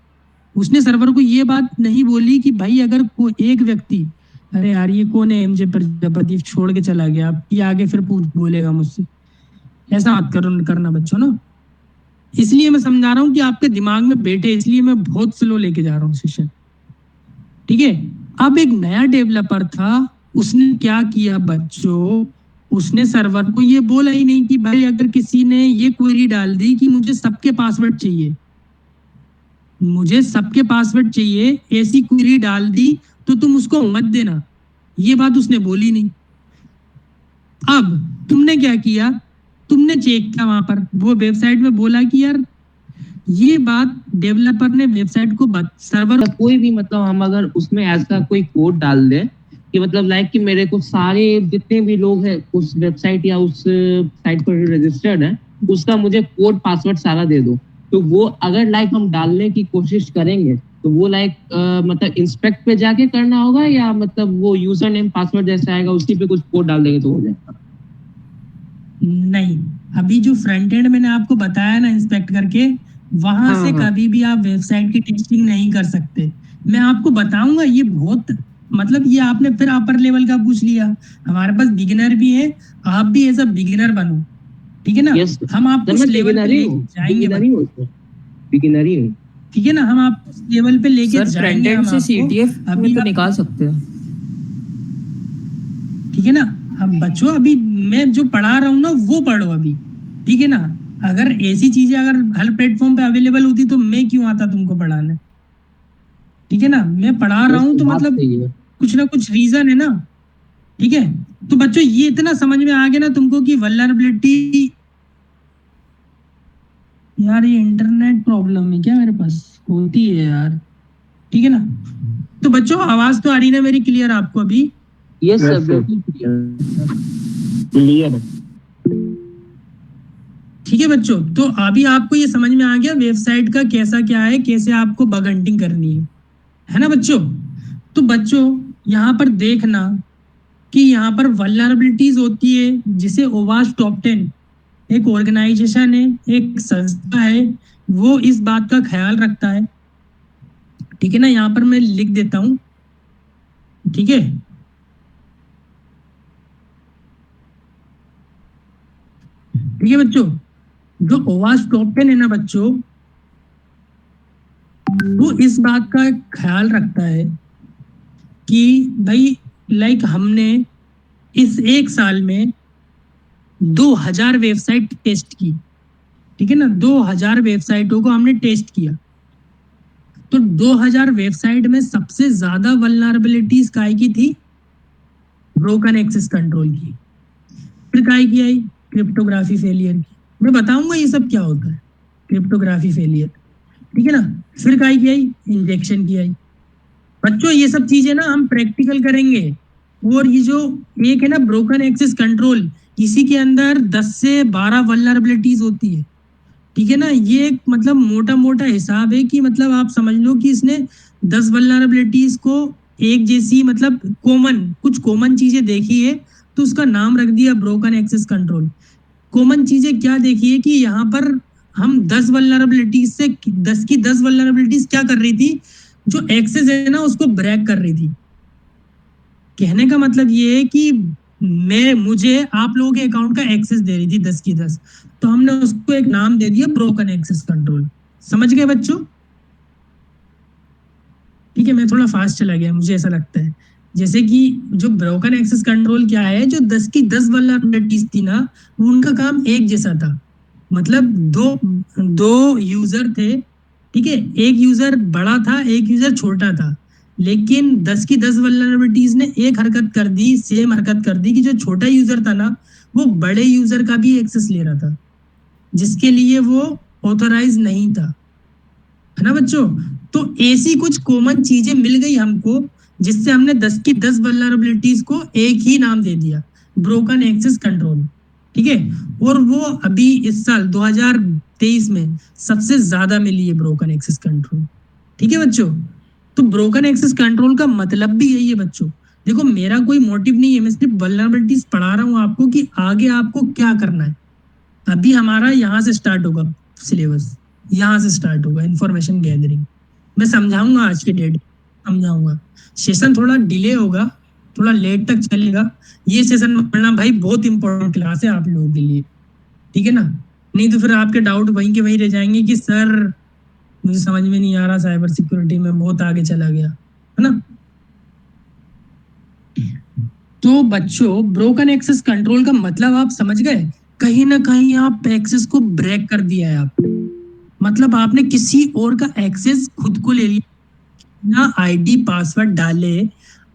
उसने सर्वर को ये बात नहीं बोली कि भाई अगर कोई एक व्यक्ति, अरे यार ये कौन है, एमजे प्रजापति छोड़ के चला गया, अब ये आगे फिर पूछ बोलेगा मुझसे, ऐसा मत करना बच्चों ना। इसलिए मैं समझा रहा हूँ कि आपके दिमाग में बैठे, इसलिए मैं बहुत स्लो लेके जा रहा हूँ सेशन। ठीक है, अब एक नया डेवलपर था, उसने क्या किया बच्चों, उसने सर्वर को ये बोला ही नहीं कि भाई अगर किसी ने ये क्वेरी डाल दी कि मुझे सबके पासवर्ड चाहिए, मुझे सबके पासवर्ड चाहिए, ऐसी क्वेरी डाल दी तो तुम उसको मत देना, ये बात उसने बोली नहीं। अब तुमने क्या किया, तुमने चेक किया वहां पर वो वेबसाइट में बोला कि यार ये बात डेवलपर ने वेबसाइट को सर्वर कोई भी मतलब हम अगर उसमें ऐसा कोई कोड डाल दे कि मतलब लाइक कि मेरे को सारे जितने भी लोग हैं उस वेबसाइट या उस साइट पर रजिस्टर्ड है, उसका मुझे कोड पासवर्ड सारा दे दो, तो वो अगर लाइक हम डालने की कोशिश करेंगे तो वो लाइक मतलब इंस्पेक्ट पे जाके करना होगा, या मतलब वो यूजर नेम पासवर्ड जैसा आएगा उसी पे कुछ कोड डाल देंगे तो हो जाएगा? नहीं, अभी जो फ्रंट एंड मैंने आपको बताया ना इंस्पेक्ट करके, वहां से कभी भी आप वेबसाइट की टेस्टिंग नहीं कर सकते। मैं आपको बताऊंगा, ये बहुत मतलब ये आपने फिर अपर लेवल का पूछ लिया, हमारे पास बिगिनर भी है, आप भी ऐसा बिगिनर बनो। ठीक है ना, हम आपको उस लेवल पे लेके जाएंगे, बिगिनरी है, ठीक है ना, हम आप उस लेवल पे लेके जाएंगे। हम से सीटीएफ अभी तो निकाल सकते हैं। ठीक है ना, अब बच्चों अभी मैं जो पढ़ा रहा हूँ ना वो पढ़ो अभी। ठीक है ना, अगर ऐसी चीजें अगर हर प्लेटफॉर्म पे अवेलेबल होती तो मैं क्यों आता तुमको पढ़ाने। ठीक है ना, मैं पढ़ा रहा हूँ तो मतलब कुछ ना कुछ रीजन है ना। ठीक है, तो बच्चों ये इतना समझ में आ गया ना तुमको कि वल्नरेबिलिटी, यार ये इंटरनेट प्रॉब्लम है क्या मेरे पास, होती है यार। ठीक है ना, तो बच्चों आवाज तो आ रही ना मेरी क्लियर आपको अभी? यस सर, बिल्कुल क्लियर। ठीक है बच्चों, तो अभी आपको ये समझ में आ गया वेबसाइट का कैसा क्या है, कैसे आपको बग हंटिंग करनी है ना बच्चों? तो बच्चों यहाँ पर देखना कि यहाँ पर वल्नरेबिलिटीज होती है, जिसे ओवास्ट टॉप 10 एक ऑर्गेनाइजेशन है, एक संस्था है, वो इस बात का ख्याल रखता है। ठीक है ना, यहाँ पर मैं लिख देता हूँ। ठीक है, ठीक है बच्चों, जो ओवास्ट टॉप 10 है ना बच्चों, वो इस बात का ख्याल रखता है कि भाई लाइक हमने इस एक साल में 2000 वेबसाइट टेस्ट की। ठीक है ना, 2000 वेबसाइटों को हमने टेस्ट किया, तो 2000 वेबसाइट में सबसे ज्यादा वल्नरेबिलिटीज काय की थी? ब्रोकन एक्सेस कंट्रोल की। फिर काय की आई? क्रिप्टोग्राफी फेलियर की। मैं बताऊंगा ये सब क्या होता है। क्रिप्टोग्राफी फेलियर, ठीक है ना। फिर काय की आई, इंजेक्शन की आई। बच्चों ये सब चीजें ना हम प्रैक्टिकल करेंगे। और ये जो एक है ना ब्रोकन एक्सेस कंट्रोल, इसी के अंदर 10 से 12 वल्नरेबिलिटीज होती है, ठीक है ना। ये एक मतलब मोटा मोटा हिसाब है कि मतलब आप समझ लो कि इसने 10 वल्नरेबिलिटीज को एक जैसी मतलब कॉमन कुछ कॉमन चीजें देखी है, तो उसका नाम रख दिया ब्रोकन एक्सेस कंट्रोल। कॉमन चीजें क्या देखी है कि यहाँ पर हम 10 वल्नरेबिलिटीज से 10 की 10 वल्नरेबिलिटीज क्या कर रही थी, जो एक्सेस है ना उसको ब्रेक कर रही थी। कहने का मतलब ये है कि मुझे आप लोगों के अकाउंट का एक्सेस दे रही थी 10 की 10, तो हमने उसको एक नाम दे दिया ब्रोकन एक्सेस कंट्रोल। समझ गए बच्चों? ठीक है, मैं थोड़ा फास्ट चला गया, मुझे ऐसा लगता है। जैसे कि जो ब्रोकन एक्सेस कंट्रोल क्या है, जो 10 की 10 वल्नरेबिलिटीज थी ना, उनका काम एक जैसा था। मतलब दो दो यूजर थे, ठीक है, एक यूजर बड़ा था एक यूजर छोटा था, लेकिन 10 की 10 वल्नरेबिलिटीज ने एक हरकत कर दी, सेम हरकत कर दी कि जो छोटा यूजर था ना वो बड़े यूजर का भी एक्सेस ले रहा था, जिसके लिए वो ऑथराइज नहीं था, है ना बच्चों। तो ऐसी कुछ कॉमन चीजें मिल गई हमको, जिससे हमने 10 की 10 वल्नरेबिलिटीज को एक ही नाम दे दिया, ब्रोकन एक्सेस कंट्रोल, ठीक है। और वो अभी इस साल 2023 में सबसे ज्यादा मिली है ब्रोकन एक्सेस कंट्रोल, ठीक है बच्चों। तो ब्रोकन एक्सेस कंट्रोल का मतलब भी यही है बच्चों। देखो मेरा कोई मोटिव नहीं है, मैं सिर्फ वल्नरेबिलिटीज पढ़ा रहा हूँ आपको कि आगे आपको क्या करना है। अभी हमारा यहाँ से स्टार्ट होगा सिलेबस, यहाँ से स्टार्ट होगा इंफॉर्मेशन गैदरिंग। मैं समझाऊंगा आज के डेट समझाऊंगा। सेशन थोड़ा डिले होगा, थोड़ा लेट तक चलेगा। ये सेशन में पढ़ना भाई बहुत इंपॉर्टेंट क्लास है आप लोगों के लिए, ठीक है ना। नहीं तो फिर आपके डाउट वहीं के वहीं रह जाएंगे कि सर मुझे समझ में नहीं आ रहा, साइबर सिक्योरिटी में बहुत आगे चला गया, है ना। तो बच्चों ब्रोकन एक्सेस कंट्रोल का मतलब आप समझ गए। कहीं ना कहीं आप एक्सेस को ब्रेक कर दिया है आप, मतलब आपने किसी और का एक्सेस खुद को ले लिया। बिना आईडी पासवर्ड डाले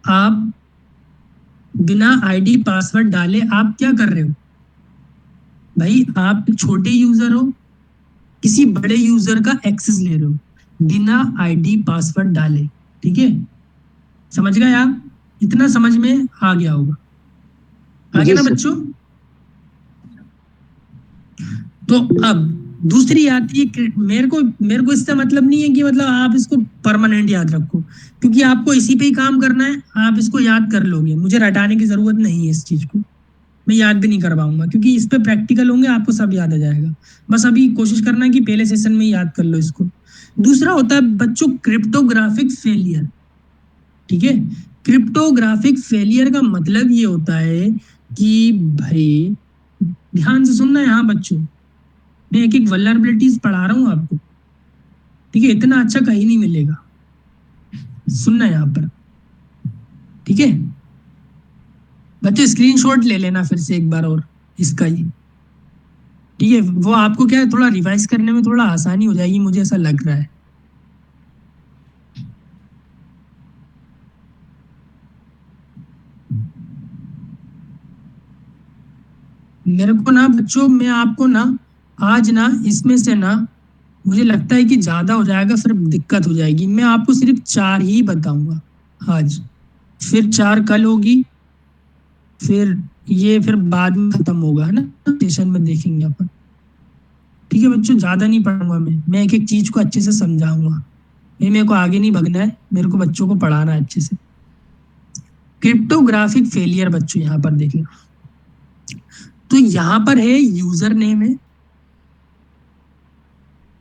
आप बिना आईडी पासवर्ड डाले आप क्या कर रहे हो भाई, आप छोटे यूजर हो, किसी बड़े यूजर का एक्सेस ले रहे हो बिना आईडी पासवर्ड डाले, ठीक है। समझ गए आप? इतना समझ में आ गया होगा, आ जी गया ना सर। बच्चों। तो अब दूसरी आती है मेरे को इससे मतलब नहीं है कि मतलब आप इसको परमानेंट याद रखो, क्योंकि आपको इसी पे ही काम करना है, आप इसको याद कर लोगे, मुझे रटाने की जरूरत नहीं है इस चीज को, मैं याद भी नहीं करवाऊंगा क्योंकि इस पे प्रैक्टिकल होंगे, आपको सब याद आ जाएगा। बस अभी कोशिश करना है कि पहले सेशन में याद कर लो इसको। दूसरा होता है बच्चों क्रिप्टोग्राफिक फेलियर, ठीक है। क्रिप्टोग्राफिक फेलियर का मतलब ये होता है कि भाई ध्यान से सुनना है, हाँ बच्चों मैं एक एक वल्नरेबिलिटीज पढ़ा रहा हूँ आपको, ठीक है, इतना अच्छा कहीं नहीं मिलेगा, सुनना है यहाँ पर, ठीक है बच्चों। स्क्रीनशॉट ले लेना फिर से एक बार और इसका ही, ठीक है, वो आपको क्या है थोड़ा रिवाइज करने में थोड़ा आसानी हो जाएगी, मुझे ऐसा लग रहा है। मेरे को ना बच्चों मैं आपको ना आज ना इसमें से ना मुझे लगता है कि ज्यादा हो जाएगा, फिर दिक्कत हो जाएगी। मैं आपको सिर्फ 4 ही बताऊंगा आज, फिर 4 कल होगी, फिर ये फिर बाद में खत्म होगा, है ना, सेशन में देखेंगे अपन, ठीक है बच्चों। ज्यादा नहीं पढ़ूंगा मैं एक एक चीज को अच्छे से समझाऊंगा। मेरे को आगे नहीं भगना है, मेरे को बच्चों को पढ़ाना है अच्छे से। क्रिप्टोग्राफिक फेलियर बच्चों यहाँ पर देखिए, तो यहाँ पर है यूजर नेम है,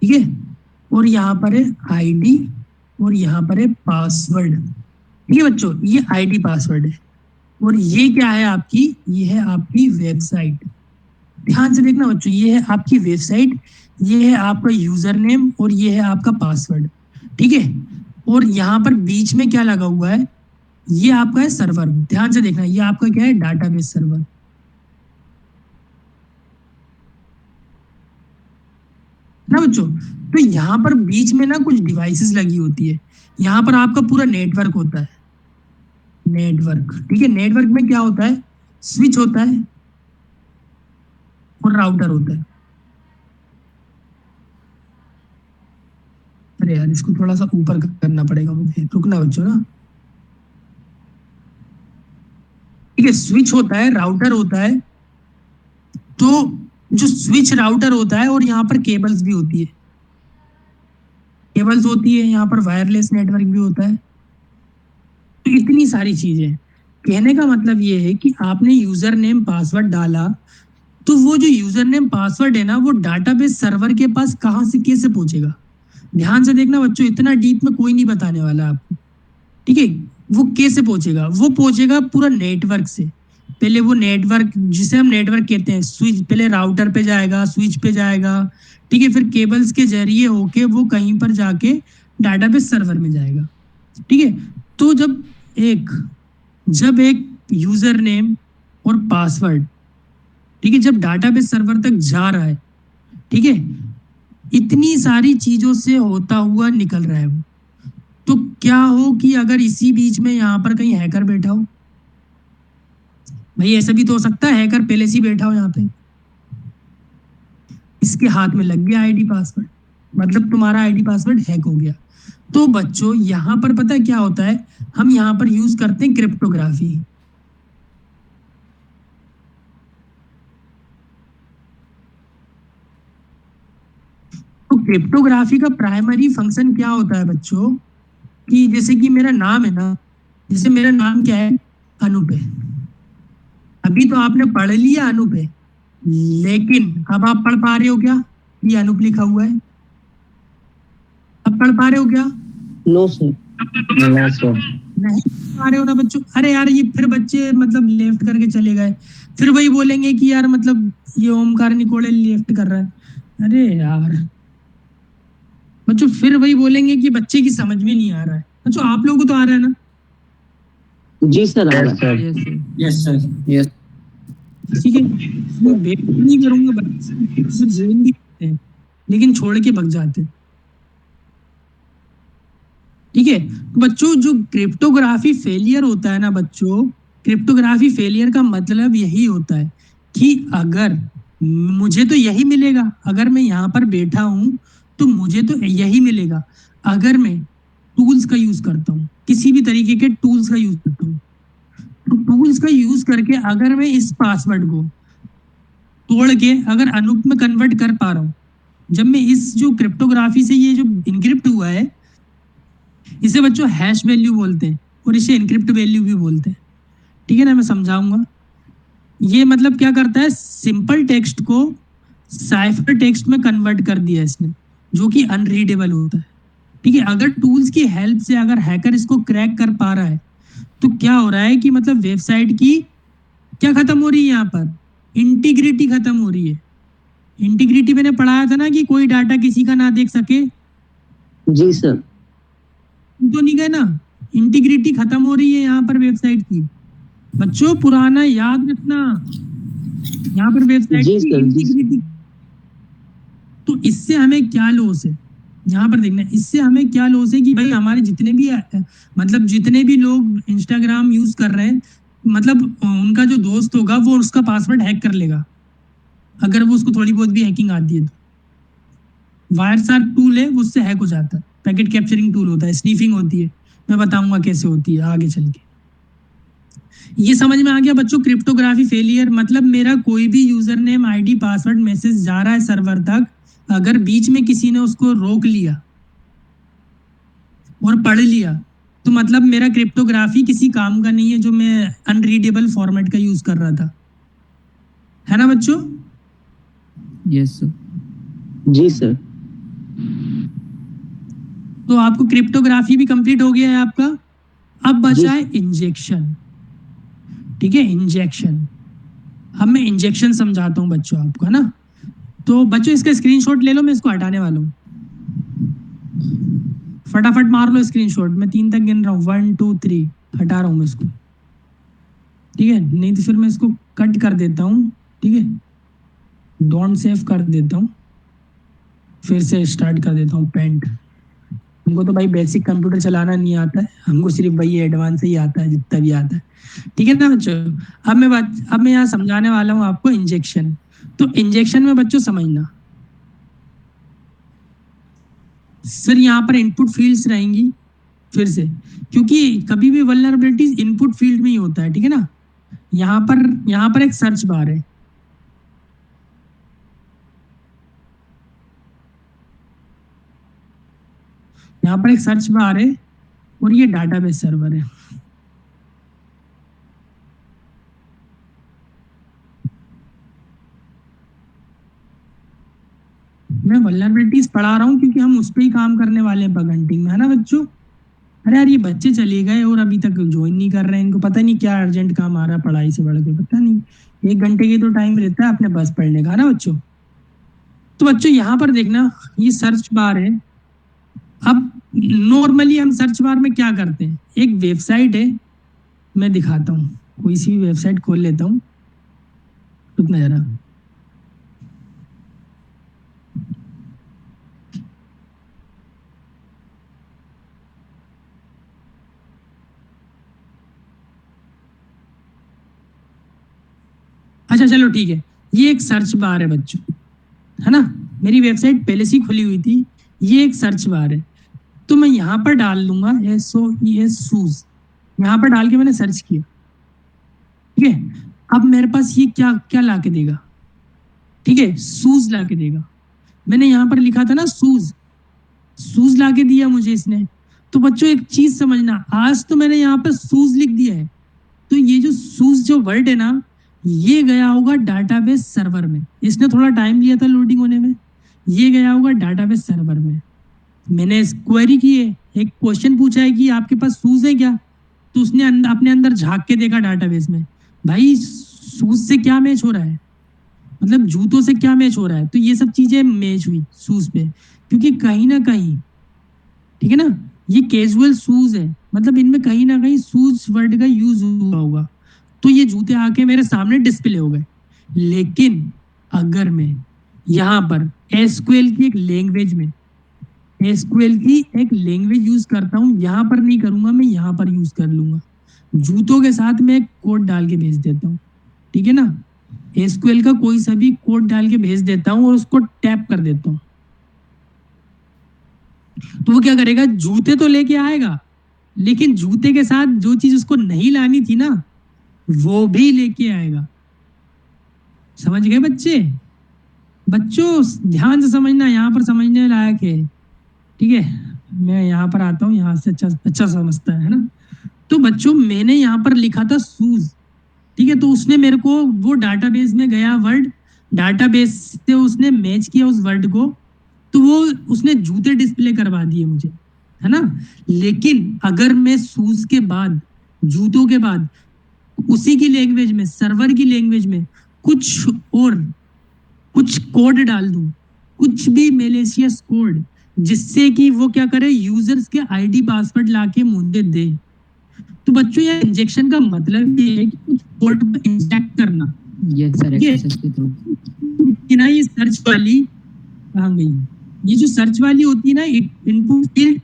ठीक है, और यहाँ पर है आईडी, और यहाँ पर है पासवर्ड, ठीक है बच्चों, ये आईडी पासवर्ड है। और ये क्या है आपकी, ये है आपकी वेबसाइट। ध्यान से देखना बच्चों, ये है आपकी वेबसाइट, ये है आपका यूजर नेम, और ये है आपका पासवर्ड, ठीक है। और यहाँ पर बीच में क्या लगा हुआ है, ये आपका है सर्वर। ध्यान से देखना, ये आपका क्या है, डाटाबेस सर्वर, ना बच्चों। तो यहाँ पर बीच में ना कुछ डिवाइसेस लगी होती है, यहाँ पर आपका पूरा नेटवर्क होता है, नेटवर्क, ठीक है। नेटवर्क में क्या होता है, स्विच होता है और राउटर होता है, अरे यार इसको थोड़ा सा ऊपर करना पड़ेगा मुझे, रुकना बच्चों ना। ठीक है, स्विच होता है, राउटर होता है, तो जो स्विच राउटर होता है और यहाँ पर केबल्स भी होती है, केबल्स होती है, यहाँ पर वायरलेस नेटवर्क भी होता है। तो इतनी सारी चीजें, कहने का मतलब ये है कि आपने यूजर नेम पासवर्ड डाला, तो वो जो यूजर नेम पासवर्ड है ना, वो डाटाबेस सर्वर के पास कहाँ से कैसे पहुंचेगा। ध्यान से देखना बच्चों, इतना डीप में कोई नहीं बताने वाला आपको, ठीक है। वो कैसे पहुंचेगा, वो पहुंचेगा पूरा नेटवर्क से। पहले वो नेटवर्क, जिसे हम नेटवर्क कहते हैं, स्विच पहले राउटर पे जाएगा, स्विच पे जाएगा, ठीक है, फिर केबल्स के जरिए होके वो कहीं पर जाके डाटाबेस सर्वर में जाएगा, ठीक है। तो जब एक यूजर नेम और पासवर्ड, ठीक है, जब डाटाबेस सर्वर तक जा रहा है, ठीक है, इतनी सारी चीजों से होता हुआ निकल रहा है वो, तो क्या हो कि अगर इसी बीच में यहाँ पर कहीं हैकर बैठा हो, भाई ऐसा भी तो हो सकता है हैकर पहले से ही बैठा हो यहाँ पे, इसके हाथ में लग गया आईडी पासवर्ड, मतलब तुम्हारा आईडी पासवर्ड हैक हो गया। तो बच्चों यहाँ पर पता है क्या होता है, हम यहाँ पर यूज करते हैं क्रिप्टोग्राफी। तो क्रिप्टोग्राफी का प्राइमरी फंक्शन क्या होता है बच्चों, कि जैसे कि मेरा नाम है ना, जैसे मेरा नाम क्या है, अनूप है। अभी तो आपने पढ़ लिया अनूप है, लेकिन अब आप पढ़ पा रहे हो क्या ये अनूप लिखा हुआ है, अब पढ़ पा रहे हो क्या? No sir. No sir. नहीं पढ़ पा रहे हो ना बच्चों। अरे यार ये फिर बच्चे मतलब लेफ्ट करके चले गए, फिर वही बोलेंगे कि यार मतलब ये ओमकार निकोले लेफ्ट कर रहा है। अरे यार बच्चों फिर वही बोलेंगे कि बच्चे की समझ में नहीं आ रहा है। बच्चों आप लोगों को तो आ रहा है ना? जी सर आ रहा है। Sir. Yes sir. Yes sir. Yes. ठीक है, मैं वेट नहीं करूंगा, बच्चे जोइन भी करते हैं लेकिन छोड़ के भग जाते हैं, ठीक है। तो बच्चों जो क्रिप्टोग्राफी फेलियर होता है ना बच्चों, क्रिप्टोग्राफी फेलियर का मतलब यही होता है कि अगर मुझे तो यही मिलेगा, अगर मैं यहाँ पर बैठा हूँ तो मुझे तो यही मिलेगा, अगर मैं टूल्स का यूज करता हूँ, किसी भी तरीके के टूल्स का यूज करता हूँ, तो टूल्स का यूज करके अगर मैं इस पासवर्ड को तोड़ के अगर अनूप में कन्वर्ट कर पा रहा हूँ, जब मैं इस जो क्रिप्टोग्राफी से ये जो इनक्रिप्ट हुआ है, इसे बच्चों हैश वैल्यू बोलते हैं और इसे इनक्रिप्ट वैल्यू भी बोलते हैं, ठीक है ना, मैं समझाऊंगा। ये मतलब क्या करता है, सिंपल टेक्स्ट को साइफर टेक्स्ट में कन्वर्ट कर दिया इसने, जो कि अनरीडेबल होता है, ठीक है। अगर टूल्स की हेल्प से अगर हैकर इसको क्रैक कर पा रहा है, तो क्या हो रहा है कि मतलब वेबसाइट की क्या खत्म हो रही है, यहाँ पर इंटीग्रिटी खत्म हो रही है। इंटीग्रिटी मैंने पढ़ाया था ना कि कोई डाटा किसी का ना देख सके, जी सर। तो नहीं गए ना, इंटीग्रिटी खत्म हो रही है यहाँ पर वेबसाइट की। बच्चों पुराना याद रखना, यहाँ पर वेबसाइट जी की सर, जी सर। इंटीग्रिटी। तो इससे हमें क्या लॉस है, यहाँ पर देखना, इससे हमें क्या लॉस है कि भाई हमारे जितने भी मतलब जितने भी लोग इंस्टाग्राम यूज कर रहे हैं, मतलब उनका जो दोस्त होगा वो उसका पासवर्ड हैक कर लेगा, अगर वो उसको थोड़ी बहुत भी हैकिंग आती है तो। वायरशार्क टूल है, वो उससे हैक हो जाता है, पैकेट कैप्चरिंग टूल होता है, स्नीफिंग होती है, मैं बताऊंगा कैसे होती है आगे चल के। ये समझ में आ गया बच्चों, क्रिप्टोग्राफी फेलियर मतलब मेरा कोई भी user name ID password message जा रहा है सर्वर तक, अगर बीच में किसी ने उसको रोक लिया और पढ़ लिया, तो मतलब मेरा क्रिप्टोग्राफी किसी काम का नहीं है, जो मैं अनरीडेबल फॉर्मेट का यूज कर रहा था, है ना बच्चों? Yes sir. जी सर। तो आपको क्रिप्टोग्राफी भी कंप्लीट हो गया है आपका। अब बचा है इंजेक्शन, ठीक है, इंजेक्शन। अब मैं इंजेक्शन समझाता हूँ बच्चों आपको, है ना। तो बच्चों इसका स्क्रीनशॉट ले लो, मैं इसको हटाने वाला हूँ, फटाफट मार लो स्क्रीनशॉट। मैं 3 तक गिन रहा हूँ, 1 2 3, हटा रहा हूँ मैं इसको, ठीक है, नहीं तो फिर मैं इसको कट कर देता हूँ, ठीक है, डोंट सेव कर देता हूँ, फिर से स्टार्ट कर देता हूँ पेंट। हमको तो भाई बेसिक कंप्यूटर चलाना नहीं आता है, हमको सिर्फ भाई एडवांस ही आता है, जितना भी आता है, ठीक है ना बच्चों। अब मैं यहाँ समझाने वाला हूँ आपको इंजेक्शन। तो इंजेक्शन में बच्चों समझना, फिर यहाँ पर इनपुट फील्ड्स रहेंगी फिर से, क्योंकि कभी भी वल्नरेबिलिटीज इनपुट फील्ड में ही होता है, ठीक है ना। यहाँ पर एक सर्च बार है, यहाँ पर एक सर्च बार है और ये डाटाबेस सर्वर है। मैं वल्नरेबिलिटीज पढ़ा रहा हूँ क्योंकि हम उस पर ही काम करने वाले हैं बग हंटिंग में, है ना बच्चों। अरे यार ये बच्चे चले गए और अभी तक ज्वाइन नहीं कर रहे हैं, इनको पता नहीं क्या अर्जेंट काम आ रहा है पढ़ाई से बढ़ के, पता नहीं। 1 घंटे की तो टाइम रहता है अपने बस पढ़ने का, है ना बच्चों। तो बच्चों यहाँ पर देखना ये सर्च बार है। अब नॉर्मली हम सर्च बार में क्या करते हैं, एक वेबसाइट है, मैं दिखाता हूँ, कोई सी भी वेबसाइट खोल लेता हूँ, रुकना जरा। अच्छा चलो ठीक है, ये एक सर्च बार है बच्चों, है ना। मेरी वेबसाइट पहले से ही खुली हुई थी, ये एक सर्च बार है। तो मैं यहाँ पर डाल दूंगा SOES शूज, यहाँ पर डाल के मैंने सर्च किया, ठीक है। अब मेरे पास ये क्या क्या ला के देगा, ठीक है, शूज ला के देगा। मैंने यहाँ पर लिखा था ना शूज, शूज ला के दिया मुझे इसने। तो बच्चों एक चीज समझना, आज तो मैंने यहाँ पर शूज लिख दिया है, तो ये जो शूज जो वर्ड है ना, ये गया होगा डाटाबेस सर्वर में। इसने थोड़ा टाइम लिया था लोडिंग होने में, ये गया होगा डाटाबेस सर्वर में। मैंने क्वेरी की है, एक क्वेश्चन पूछा है कि आपके पास शूज है क्या, तो उसने अपने अंदर झांक के देखा डाटाबेस में, भाई शूज से क्या मैच हो रहा है, मतलब जूतों से क्या मैच हो रहा है। तो ये सब चीजें मैच हुई शूज पे, क्योंकि कहीं ना कहीं, ठीक है ना, ये कैजुअल शूज है, मतलब इनमें कहीं ना कहीं शूज वर्ड का यूज हुआ होगा, तो ये जूते आके मेरे सामने डिस्प्ले हो गए। लेकिन अगर मैं यहाँ पर एसक्यूएल की एक लैंग्वेज में, एसक्यूएल की एक लैंग्वेज यूज करता हूँ, यहाँ पर नहीं करूंगा, मैं यहाँ पर यूज कर लूंगा। जूतों के साथ मैं एक कोड डाल के भेज देता हूँ, ठीक है ना। एसक्यूएल का कोई सा भी कोड डाल के भेज देता हूँ और उसको टैप कर देता हूँ, तो वो क्या करेगा, जूते तो लेके आएगा, लेकिन जूते के साथ जो चीज उसको नहीं लानी थी ना, वो भी लेके आएगा। समझ गए बच्चे? बच्चों ध्यान से समझना, यहाँ पर समझने लायक है, ठीक है। मैं यहाँ पर आता हूँ, यहाँ से अच्छा समझता है ना। तो बच्चों मैंने यहाँ पर लिखा था शूज, ठीक है, तो उसने मेरे को वो डाटाबेस में गया वर्ड, डाटाबेस से उसने मैच किया उस वर्ड को, तो वो उसने जूते डिस्प्ले करवा दिए मुझे, है ना। लेकिन अगर मैं शूज के बाद, जूतों के बाद, उसी की लैंग्वेज में, सर्वर की लैंग्वेज में कुछ कोड डाल दूं, कुछ भी मेलिशियस कोड, जिससे कि वो क्या करे, यूजर्स के आईडी पासवर्ड लाके मुझे दे, तो बच्चों ये इंजेक्शन का मतलब ये है कि कुछ कोड को इंजेक्ट करना। यस सर, ये एक्सेस के थ्रू। कि ना ये सर्च वाली कहाँ गई, ये जो सर्च वाली होती है ना, इनपुट फील्ड,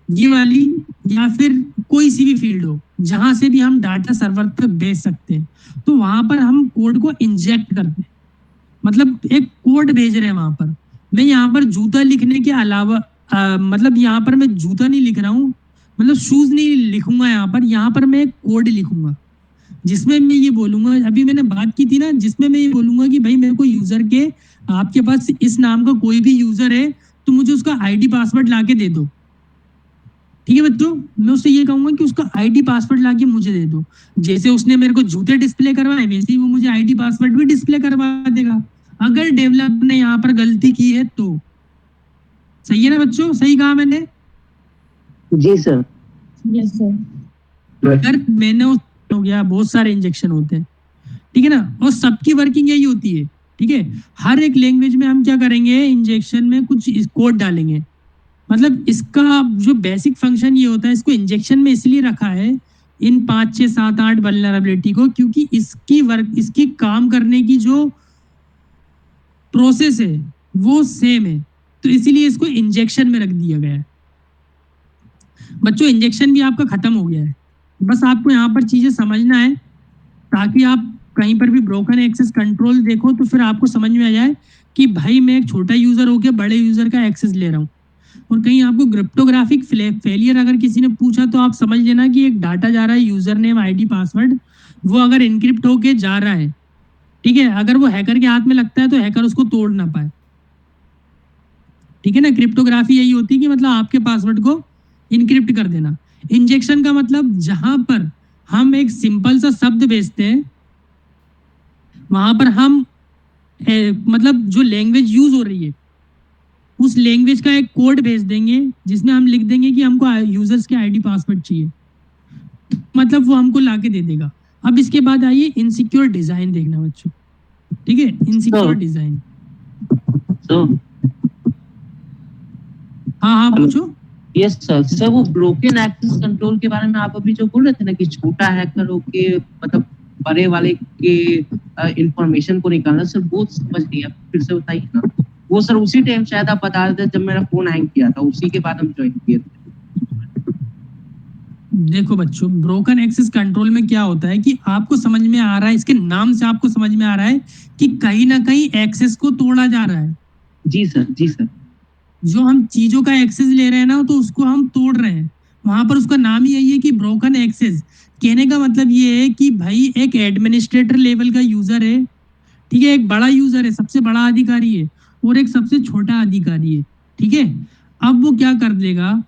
ये वाली, या फिर कोई सी भी फील्ड हो जहां से भी हम डाटा सर्वर पे भेज सकते हैं, तो वहां पर हम कोड को इंजेक्ट करते हैं, मतलब एक कोड भेज रहे हैं वहां पर। मैं यहाँ पर जूता लिखने के अलावा मतलब यहाँ पर मैं जूता नहीं लिख रहा हूँ, मतलब शूज नहीं लिखूंगा यहाँ पर मैं एक कोड लिखूंगा, जिसमें मैं ये बोलूंगा, अभी मैंने बात की थी ना, जिसमें मैं ये बोलूंगा कि भाई मेरे को यूजर के, आपके पास इस नाम का कोई भी यूजर है तो मुझे उसका आईडी पासवर्ड लाके दे दो, ठीक है बच्चों। मैं उससे ये कहूंगा कि उसका आईडी पासवर्ड लाके मुझे दे दो। जैसे उसने मेरे को जूते डिस्प्ले करवाए, वैसे ही वो मुझे आईडी पासवर्ड भी डिस्प्ले करवा देगा, अगर डेवलपर ने यहाँ पर गलती की है तो। सही है ना बच्चों, सही कहा मैंने? जी सर। Yes sir. अगर मैंने हो गया, बहुत सारे इंजेक्शन होते हैं, ठीक है ना, और सबकी वर्किंग यही होती है, ठीक है। हर एक लैंग्वेज में हम क्या करेंगे, इंजेक्शन में कुछ कोड डालेंगे, मतलब इसका जो बेसिक फंक्शन ये होता है, इसको इंजेक्शन में इसलिए रखा है इन 5, 6, 7, 8 वल्नरेबिलिटी को, क्योंकि इसकी काम करने की जो प्रोसेस है वो सेम है, तो इसीलिए इसको इंजेक्शन में रख दिया गया है। बच्चों इंजेक्शन भी आपका खत्म हो गया है, बस आपको यहाँ पर चीजें समझना है, ताकि आप कहीं पर भी ब्रोकन एक्सेस कंट्रोल देखो तो फिर आपको समझ में आ जाए कि भाई मैं एक छोटा यूजर होकर बड़े यूजर का एक्सेस ले रहा हूँ। और कहीं आपको क्रिप्टोग्राफिक फेलियर अगर किसी ने पूछा तो आप समझ लेना कि एक डाटा जा रहा है, यूजर नेम आईडी पासवर्ड, वो अगर इनक्रिप्ट होके जा रहा है, ठीक है, अगर वो हैकर के हाथ में लगता है तो हैकर उसको तोड़ ना पाए। ठीक है ना, क्रिप्टोग्राफी यही होती है कि मतलब आपके पासवर्ड को इनक्रिप्ट कर देना। इंजेक्शन का मतलब जहां पर हम एक सिंपल सा शब्द भेजते हैं, वहां पर हम मतलब जो लैंग्वेज यूज हो रही है उस लैंग्वेज का एक कोड भेज देंगे जिसमें हम लिख देंगे कि हमको यूजर्स के आईडी पासवर्ड चाहिए, मतलब वो हमको लाके दे देगा। अब इसके बाद आइए इनसिक्योर डिजाइन देखना बच्चों। ठीक है, इनसिक्योर डिजाइन। तो हाँ हाँ पूछो। Yes sir. सर वो ब्रोकन एक्सेस कंट्रोल के बारे में आप अभी जो बोल रहे थे ना कि छोटा हैकर होके मतलब बड़े वाले के इंफॉर्मेशन को निकालना, सर वो समझ नहीं, आप फिर से बताइए ना। वो सर उसी टाइम शायद आप बता रहे थे जब मेरा फोन हैंग किया था, उसी के बाद हम ज्वाइन किए थे। देखो बच्चों, ब्रोकन एक्सेस कंट्रोल में क्या होता है कि आपको समझ में आ रहा है, इसके नाम से आपको समझ में आ रहा है कि कहीं ना कहीं एक्सेस को तोड़ा जा रहा है। जी सर, जी सर। जो हम चीजों का एक्सेस ले रहे हैं ना तो उसको हम तोड़ रहे हैं, वहां पर उसका नाम ही यही है कि ब्रोकन एक्सेस। कहने का मतलब ये है कि भाई एक एडमिनिस्ट्रेटर लेवल का यूजर है, ठीक है, एक बड़ा यूजर है, सबसे बड़ा अधिकारी है, और एक सबसे छोटा अधिकारी है। ठीक है, अब वो क्या कर देगा,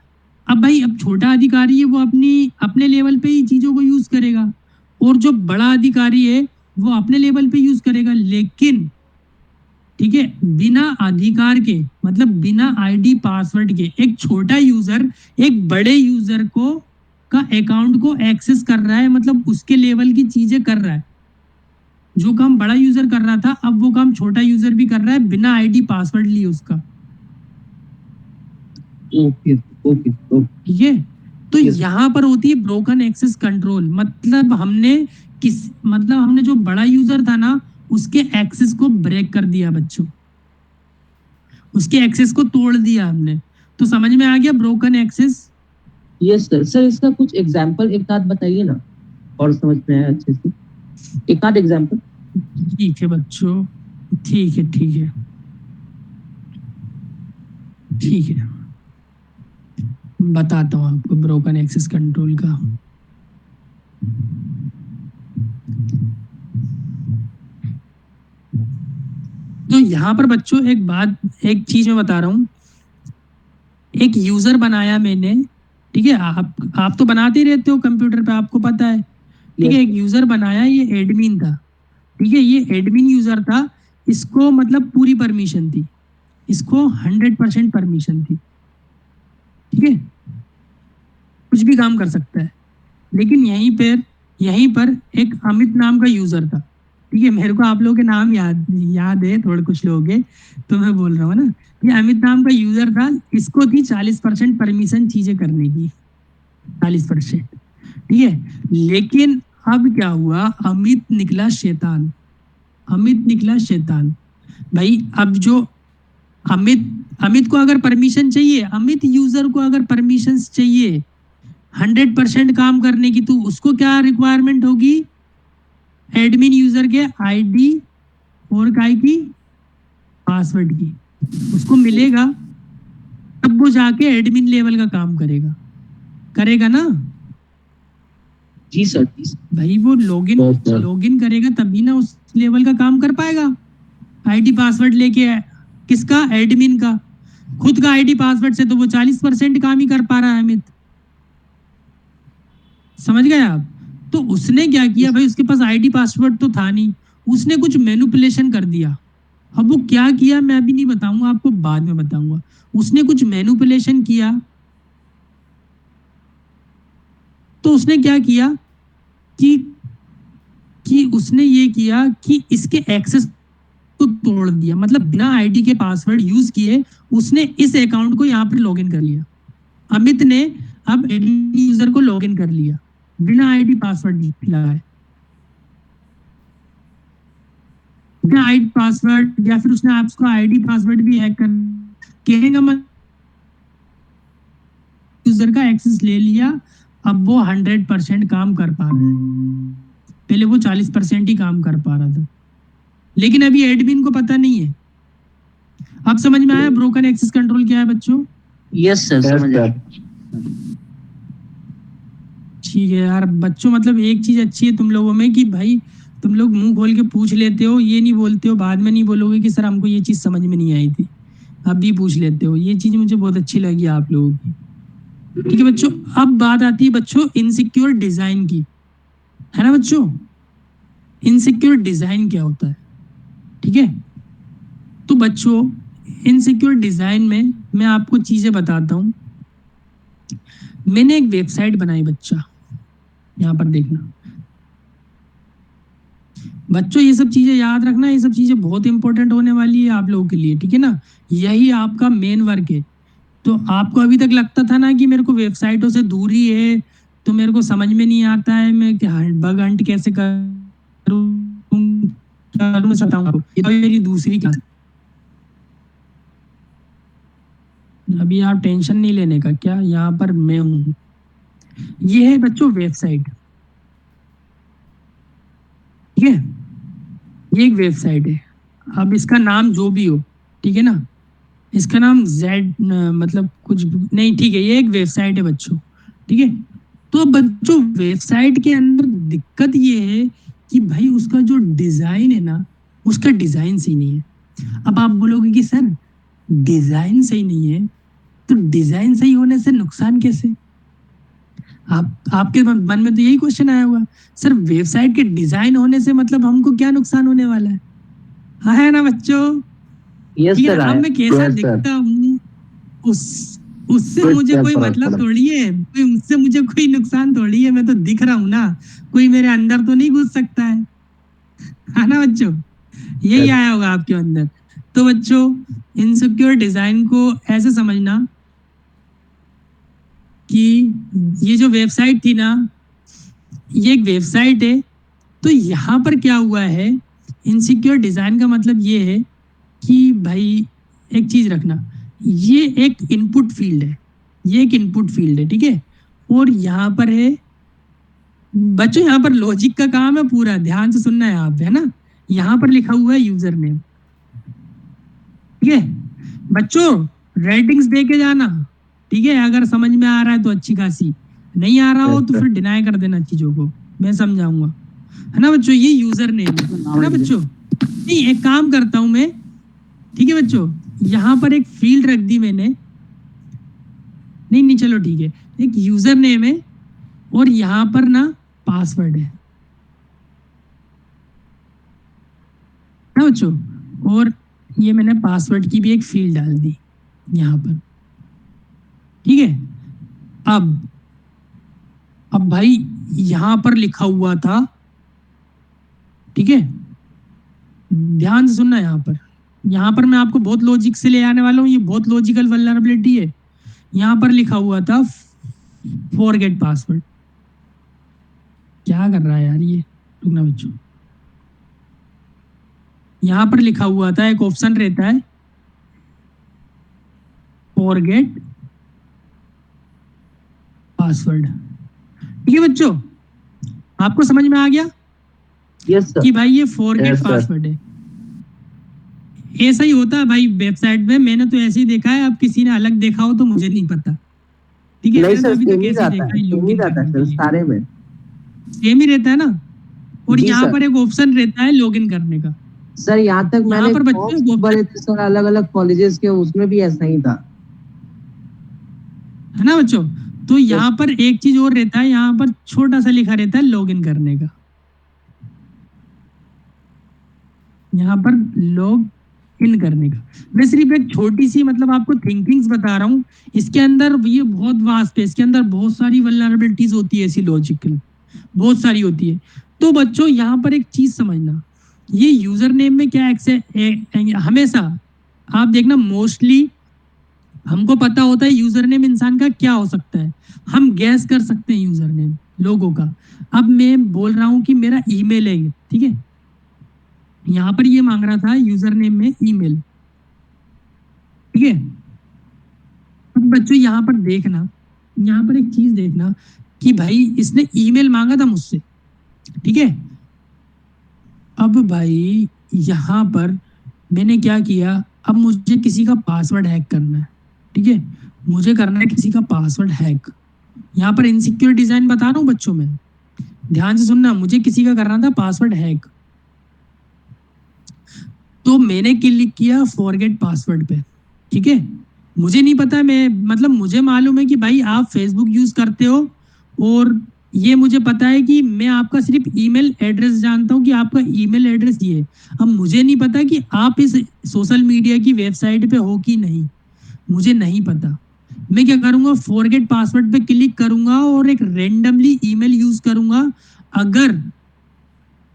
अब भाई अब छोटा अधिकारी है वो अपने लेवल पे ही चीजों को यूज करेगा, और जो बड़ा अधिकारी है वो अपने लेवल पे यूज करेगा। लेकिन ठीक है, बिना अधिकार के मतलब बिना आईडी पासवर्ड के एक छोटा यूजर एक बड़े यूजर को का अकाउंट को एक्सेस कर रहा है, मतलब उसके लेवल की चीजें कर रहा है। जो काम बड़ा यूजर कर रहा था अब वो काम छोटा यूजर भी कर रहा है बिना आईडी पासवर्ड लिए उसका। Okay okay okay. ठीक है, तो Yes. यहाँ पर होती है ब्रोकन एक्सेस कंट्रोल। मतलब हमने जो बड़ा यूजर था ना उसके एक्सेस को ब्रेक कर दिया बच्चों, उसके एक्सेस को तोड़ दिया हमने। तो समझ में आ गया broken access. Yes sir. Sir इसका कुछ एग्जांपल एक आध बताइए ना, और समझ में आया अच्छे से, एक आध एग्जांपल। ठीक है बच्चों, ठीक है ठीक है ठीक है, बताता हूँ आपको ब्रोकन एक्सेस कंट्रोल का। तो यहाँ पर बच्चों एक चीज मैं बता रहा हूँ। एक यूजर बनाया मैंने, ठीक है, आप तो बनाते ही रहते हो कंप्यूटर पे, आपको पता है। ठीक है, एक यूजर बनाया, ये एडमिन था। ठीक है, ये एडमिन यूजर था, इसको मतलब पूरी परमिशन थी, इसको 100% परमिशन थी। ठीक है, कुछ भी काम कर सकता है। लेकिन यहीं पर एक अमित नाम का यूजर था। ठीक है, मेरे को आप लोगों के नाम याद है थोड़े कुछ लोग हैं, तो मैं बोल रहा हूँ ना, ये अमित नाम का यूजर था, इसको थी 40% परमिशन चीजें करने की, 40%। ठीक है, लेकिन अब क्या हुआ, अमित निकला शैतान, अमित निकला शैतान। भाई अब जो अमित को अगर परमिशन चाहिए, अमित यूजर को अगर परमिशन चाहिए 100% काम करने की, तो उसको क्या रिक्वायरमेंट होगी, एडमिन यूजर के आईडी और काय की पासवर्ड की, उसको मिलेगा तब वो जाके एडमिन लेवल का काम करेगा ना। जी सर, जी सर। भाई वो लॉगिन करेगा तभी ना उस लेवल का काम कर पाएगा। आईडी पासवर्ड लेके किसका, एडमिन का, खुद का आईडी पासवर्ड से तो वो 40% काम ही कर पा रहा है अमित। समझ गए आप। तो उसने क्या किया भाई, उसके पास आईडी पासवर्ड तो था नहीं, उसने कुछ मैनिपुलेशन कर दिया। अब वो क्या किया मैं अभी नहीं बताऊंगा, आपको बाद में बताऊंगा। उसने कुछ मैनिपुलेशन किया, तो उसने क्या किया कि उसने ये किया कि इसके एक्सेस को तोड़ दिया, मतलब बिना आईडी के पासवर्ड यूज किए उसने इस अकाउंट को यहाँ पर लॉगिन कर लिया। अमित ने अब एडमिन यूजर को लॉगिन कर लिया बिना आईडी पासवर्ड लगाए, बिना आईडी पासवर्ड, या फिर उसने आपका आईडी पासवर्ड भी हैक कर, कहने का मतलब यूजर का एक्सेस ले लिया। अब वो 100% काम कर पा रहा है, पहले वो 40% ही काम कर पा रहा था, लेकिन अभी एडमिन को पता नहीं है। अब समझ में आया ब्रोकन एक्सेस कंट्रोल क्या है बच्चों। यस सर, समझ गया। ठीक है यार बच्चों, मतलब एक चीज अच्छी है तुम लोगों में कि भाई तुम लोग मुंह खोल के पूछ लेते हो, ये नहीं बोलते हो बाद में नहीं बोलोगे कि सर हमको ये चीज समझ में नहीं आई थी, अभी पूछ लेते हो। ये चीज मुझे बहुत अच्छी लगी आप लोगों की। ठीक है बच्चों, अब बात आती है बच्चों इनसिक्योर डिजाइन की, है ना बच्चों। इनसिक्योर डिजाइन क्या होता है? ठीक है, तो बच्चों इनसिक्योर डिजाइन में मैं आपको चीजें बताता हूँ। मैंने एक वेबसाइट बनाई बच्चा, यहाँ पर देखना बच्चों, ये सब चीजें याद रखना, ये सब चीजें बहुत इंपॉर्टेंट होने वाली है आप लोगों के लिए, ठीक है ना। यही आपका मेन वर्क है। तो आपको अभी तक लगता था ना कि मेरे को वेबसाइटों से दूरी है, तो मेरे को समझ में नहीं आता है मैं क्या बग हंट कैसे करूं, मैं बताऊंगा आपको। ये तो मेरी दूसरी क्लास। अभी आप टेंशन नहीं लेने का, क्या यहाँ पर मैं हूँ। ये है बच्चों वेबसाइट, ठीक है। ये एक वेबसाइट है, अब इसका नाम जो भी हो, ठीक है ना, इसका नाम जेड मतलब कुछ नहीं, ठीक है, ये एक वेबसाइट है बच्चों, ठीक है। तो बच्चों वेबसाइट के अंदर दिक्कत ये है कि भाई उसका जो डिजाइन है ना, उसका डिजाइन सही नहीं है। अब आप बोलोगे कि सर डिजाइन सही नहीं है, तो डिजाइन सही होने से नुकसान कैसे? आपके मन में तो यही क्वेश्चन आया होगा, सर वेबसाइट के डिजाइन होने से मतलब हमको क्या नुकसान होने वाला है? हाँ है ना बच्चों। यस ठीक है सर, ना? अब मैं कैसा दिखता हूँ उस उससे मुझे कोई मतलब थोड़ी है, कोई उससे मुझे कोई नुकसान थोड़ी है। मैं तो दिख रहा हूँ ना, कोई मेरे अंदर तो नहीं घुस सकता है ना बच्चों। यही आया होगा आपके अंदर। तो बच्चों इनसिक्योर डिजाइन को ऐसे समझना कि ये जो वेबसाइट थी ना, ये एक वेबसाइट है। तो यहाँ पर क्या हुआ है, इनसिक्योर डिजाइन का मतलब ये है कि भाई एक चीज रखना, ये एक इनपुट फील्ड है, ये एक इनपुट फील्ड है, ठीक है। और यहाँ पर है बच्चों, यहाँ पर लॉजिक का काम है, पूरा ध्यान से सुनना है आप, है ना। यहाँ पर लिखा हुआ है यूजर नेम, ठीक है बच्चों। रेटिंग्स दे के जाना, ठीक है। अगर समझ में आ रहा है तो अच्छी खासी, नहीं आ रहा हो तो फिर डिनाई कर देना चीजों को, मैं समझाऊंगा, है ना बच्चों। ये यूजर नेम है ना बच्चों। नहीं एक काम करता हूं मैं, ठीक है बच्चों, यहाँ पर एक फील्ड रख दी मैंने, नहीं नहीं चलो ठीक है, एक यूजर नेम है और यहाँ पर ना पासवर्ड है ना बच्चों। और ये मैंने पासवर्ड की भी एक फील्ड डाल दी यहाँ पर, ठीक है। अब भाई यहाँ पर लिखा हुआ था, ठीक है, ध्यान से सुनना। यहाँ पर मैं आपको बहुत लॉजिक से ले आने वाला हूँ, ये बहुत लॉजिकल वल्नरेबिलिटी है। यहाँ पर लिखा हुआ था फॉरगेट पासवर्ड। क्या कर रहा है यार ये, रुकना बच्चों। यहाँ पर लिखा हुआ था, एक ऑप्शन रहता है फॉरगेट पासवर्ड, ठीक है बच्चों। आपको समझ में आ गया यस सर, कि भाई ये फॉरगेट पासवर्ड है। ऐसा ही होता है भाई वेबसाइट में, मैंने तो ऐसे ही देखा है। अब किसी ने अलग देखा हो तो मुझे नहीं पता, ठीक है। नहीं मैंने तो सर, अभी सेम तक ही ऐसे ही रहता देखा है, है, सेम ही लॉगिन रहता है करने के सर लिए सारे में। सेम ही रहता है ना। और जी यहाँ सर। पर एक ऑप्शन रहता है लॉगिन करने का। सर यहाँ तक यहाँ मैंने पर बच्चों फॉर्म्स भरे थे सर अलग अलग कॉलेजेस के, उसमें भी ऐसा ही था। है ना बच्चों। तो यहाँ पर एक चीज और रहता है, यहाँ पर छोटा सा लिखा रहता है लॉगिन करने का। यहाँ पर लॉग इन करने का। मैं सिर्फ एक छोटी सी मतलब आपको थिंकिंग्स बता रहा हूँ। इसके अंदर ये बहुत वास्ट है, इसके अंदर बहुत सारी वल्नरेबिलिटीज होती है ऐसी लॉजिकल, बहुत सारी होती है। तो बच्चों यहाँ पर एक चीज समझना, ये यूजर नेम में क्या हमेशा आप देखना, मोस्टली हमको पता होता है यूजर नेम इंसान का क्या हो सकता है, हम गैस कर सकते हैं यूजर नेम लोगों का। अब मैं बोल रहा हूँ कि मेरा ईमेल है, ठीक है। यहाँ पर ये मांग रहा था यूजर नेम में ईमेल, ठीक है। अब बच्चों यहाँ पर देखना, यहाँ पर एक चीज देखना कि भाई इसने ईमेल मांगा था मुझसे, ठीक है। अब भाई यहाँ पर मैंने क्या किया, अब मुझे किसी का पासवर्ड हैक करना है, ठीक है। मुझे करना है किसी का पासवर्ड हैक। यहाँ पर इनसिक्योर डिजाइन बता रहा हूँ बच्चों में, ध्यान से सुनना। मुझे किसी का करना था पासवर्ड हैक, तो मैंने क्लिक किया फॉरगेट पासवर्ड पे। ठीक है, मुझे नहीं पता, मैं मतलब मुझे मालूम है कि भाई आप फेसबुक यूज करते हो, और ये मुझे पता है कि मैं आपका सिर्फ ईमेल एड्रेस जानता हूँ कि आपका ईमेल एड्रेस ये है। अब मुझे नहीं पता कि आप इस सोशल मीडिया की वेबसाइट पे हो कि नहीं, मुझे नहीं पता। मैं क्या करूंगा, फॉरगेट पासवर्ड पे क्लिक करूंगा और एक रेंडमली ईमेल यूज करूंगा। अगर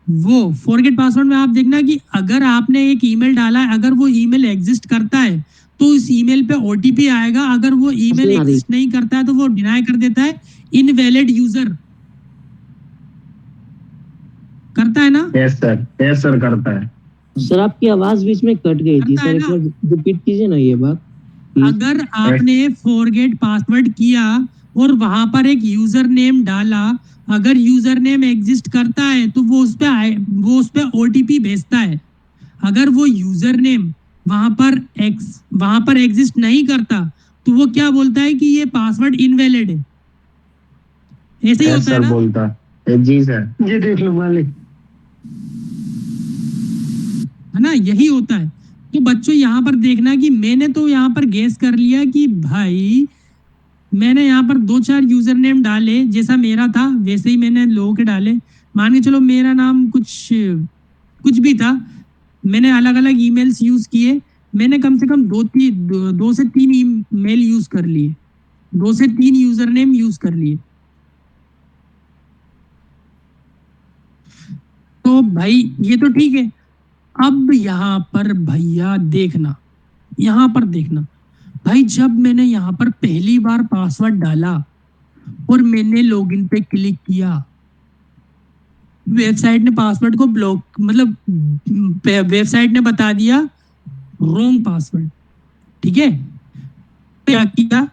वो फॉरगेट पासवर्ड में आप देखना कि अगर आपने एक ईमेल डाला है, अगर वो ईमेल एग्जिस्ट करता है तो इस ईमेल पे ओटीपी आएगा। अगर वो ईमेल नहीं आ रही। एग्जिस्ट नहीं करता है तो वो डिनाई कर देता है, इनवैलिड यूजर। करता है ना? यस सर करता है। सर आपकी आवाज बीच में कट गई थी करता है सर, एक ना? बार रिपीट कीजिए ना ये बात please। अगर आपने फॉरगेट पासवर्ड किया और वहां पर एक यूजर नेम डाला, अगर यूजर नेम एग्जिस्ट करता है तो वो उस पे ओटीपी भेजता है। अगर वो यूजर नेम वहां पर एग्जिस्ट नहीं करता तो वो क्या बोलता है कि ये पासवर्ड इनवैलिड है। ऐसे ही यस होता है सर ना? बोलता है। जी सर, ये देख लो मालिक। है ना, यही होता है। तो बच्चों यहाँ पर देखना कि मैंने तो यहाँ पर गेस कर लिया कि भाई मैंने यहाँ पर 2-4 यूजर नेम डाले, जैसा मेरा था वैसे ही मैंने लोगों के डाले। मान के चलो मेरा नाम कुछ कुछ भी था, मैंने अलग अलग ईमेल्स यूज किए। मैंने कम से कम 2 से 3 ईमेल यूज कर लिए, 2 से 3 यूजर नेम यूज कर लिए। तो भाई ये तो ठीक है। अब यहाँ पर भैया देखना, यहाँ पर देखना भाई, जब मैंने यहाँ पर पहली बार पासवर्ड डाला और मैंने लॉगिन पे क्लिक किया, वेबसाइट ने पासवर्ड को ब्लॉक, मतलब वेबसाइट ने बता दिया रॉन्ग पासवर्ड। ठीक है, क्या किया,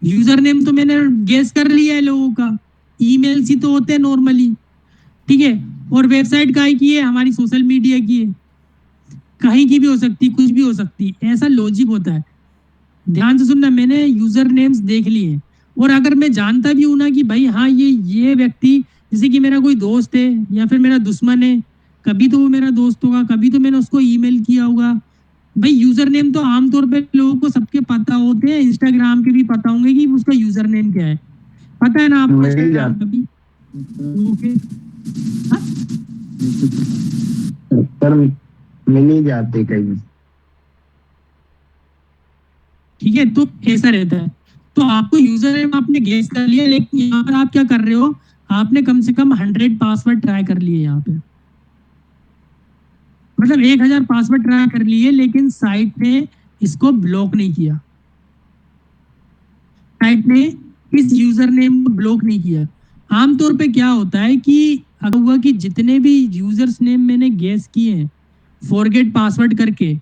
यूजर नेम तो मैंने गेस कर लिया है लोगों का, ईमेल्स ही तो होते हैं नॉर्मली। ठीक है, और वेबसाइट काहे की है, हमारी सोशल मीडिया की है, कहीं की भी हो सकती, कुछ भी हो सकती, ऐसा लॉजिक होता है। ध्यान से सुनना, मैंने यूजर नेम्स देख लिए, और अगर मैं जानता भी हूं ना कि भाई हाँ ये व्यक्ति, जैसे कि मेरा कोई दोस्त है या फिर मेरा दुश्मन है, कभी तो वो मेरा दोस्त होगा, कभी तो मैंने उसको ईमेल किया होगा। भाई यूजर नेम तो आमतौर पे लोगों को सबके पता होते हैं, इंस्टाग्राम के भी पता होंगे कि उसका यूजर नेम क्या है, पता है ना आपको मिल इंस्टाग्राम जाता। का भी? ओके, सर मिल ही जाते कहीं। ठीक है, तो ऐसा रहता है। तो आपको यूजर नेम आपने गेस कर लिया, लेकिन यहाँ पर आप क्या कर रहे हो, आपने कम से कम 100 पासवर्ड ट्राई कर लिए यहाँ पे, मतलब 1000 पासवर्ड ट्राई कर लिए, लेकिन साइट ने इसको ब्लॉक नहीं किया, साइट ने इस यूजर नेम को ब्लॉक नहीं किया। आमतौर पे क्या होता है कि अगर हुआ कि जितने भी यूजर्स नेम मैंने गेस किए हैं फॉरगेट पासवर्ड करके,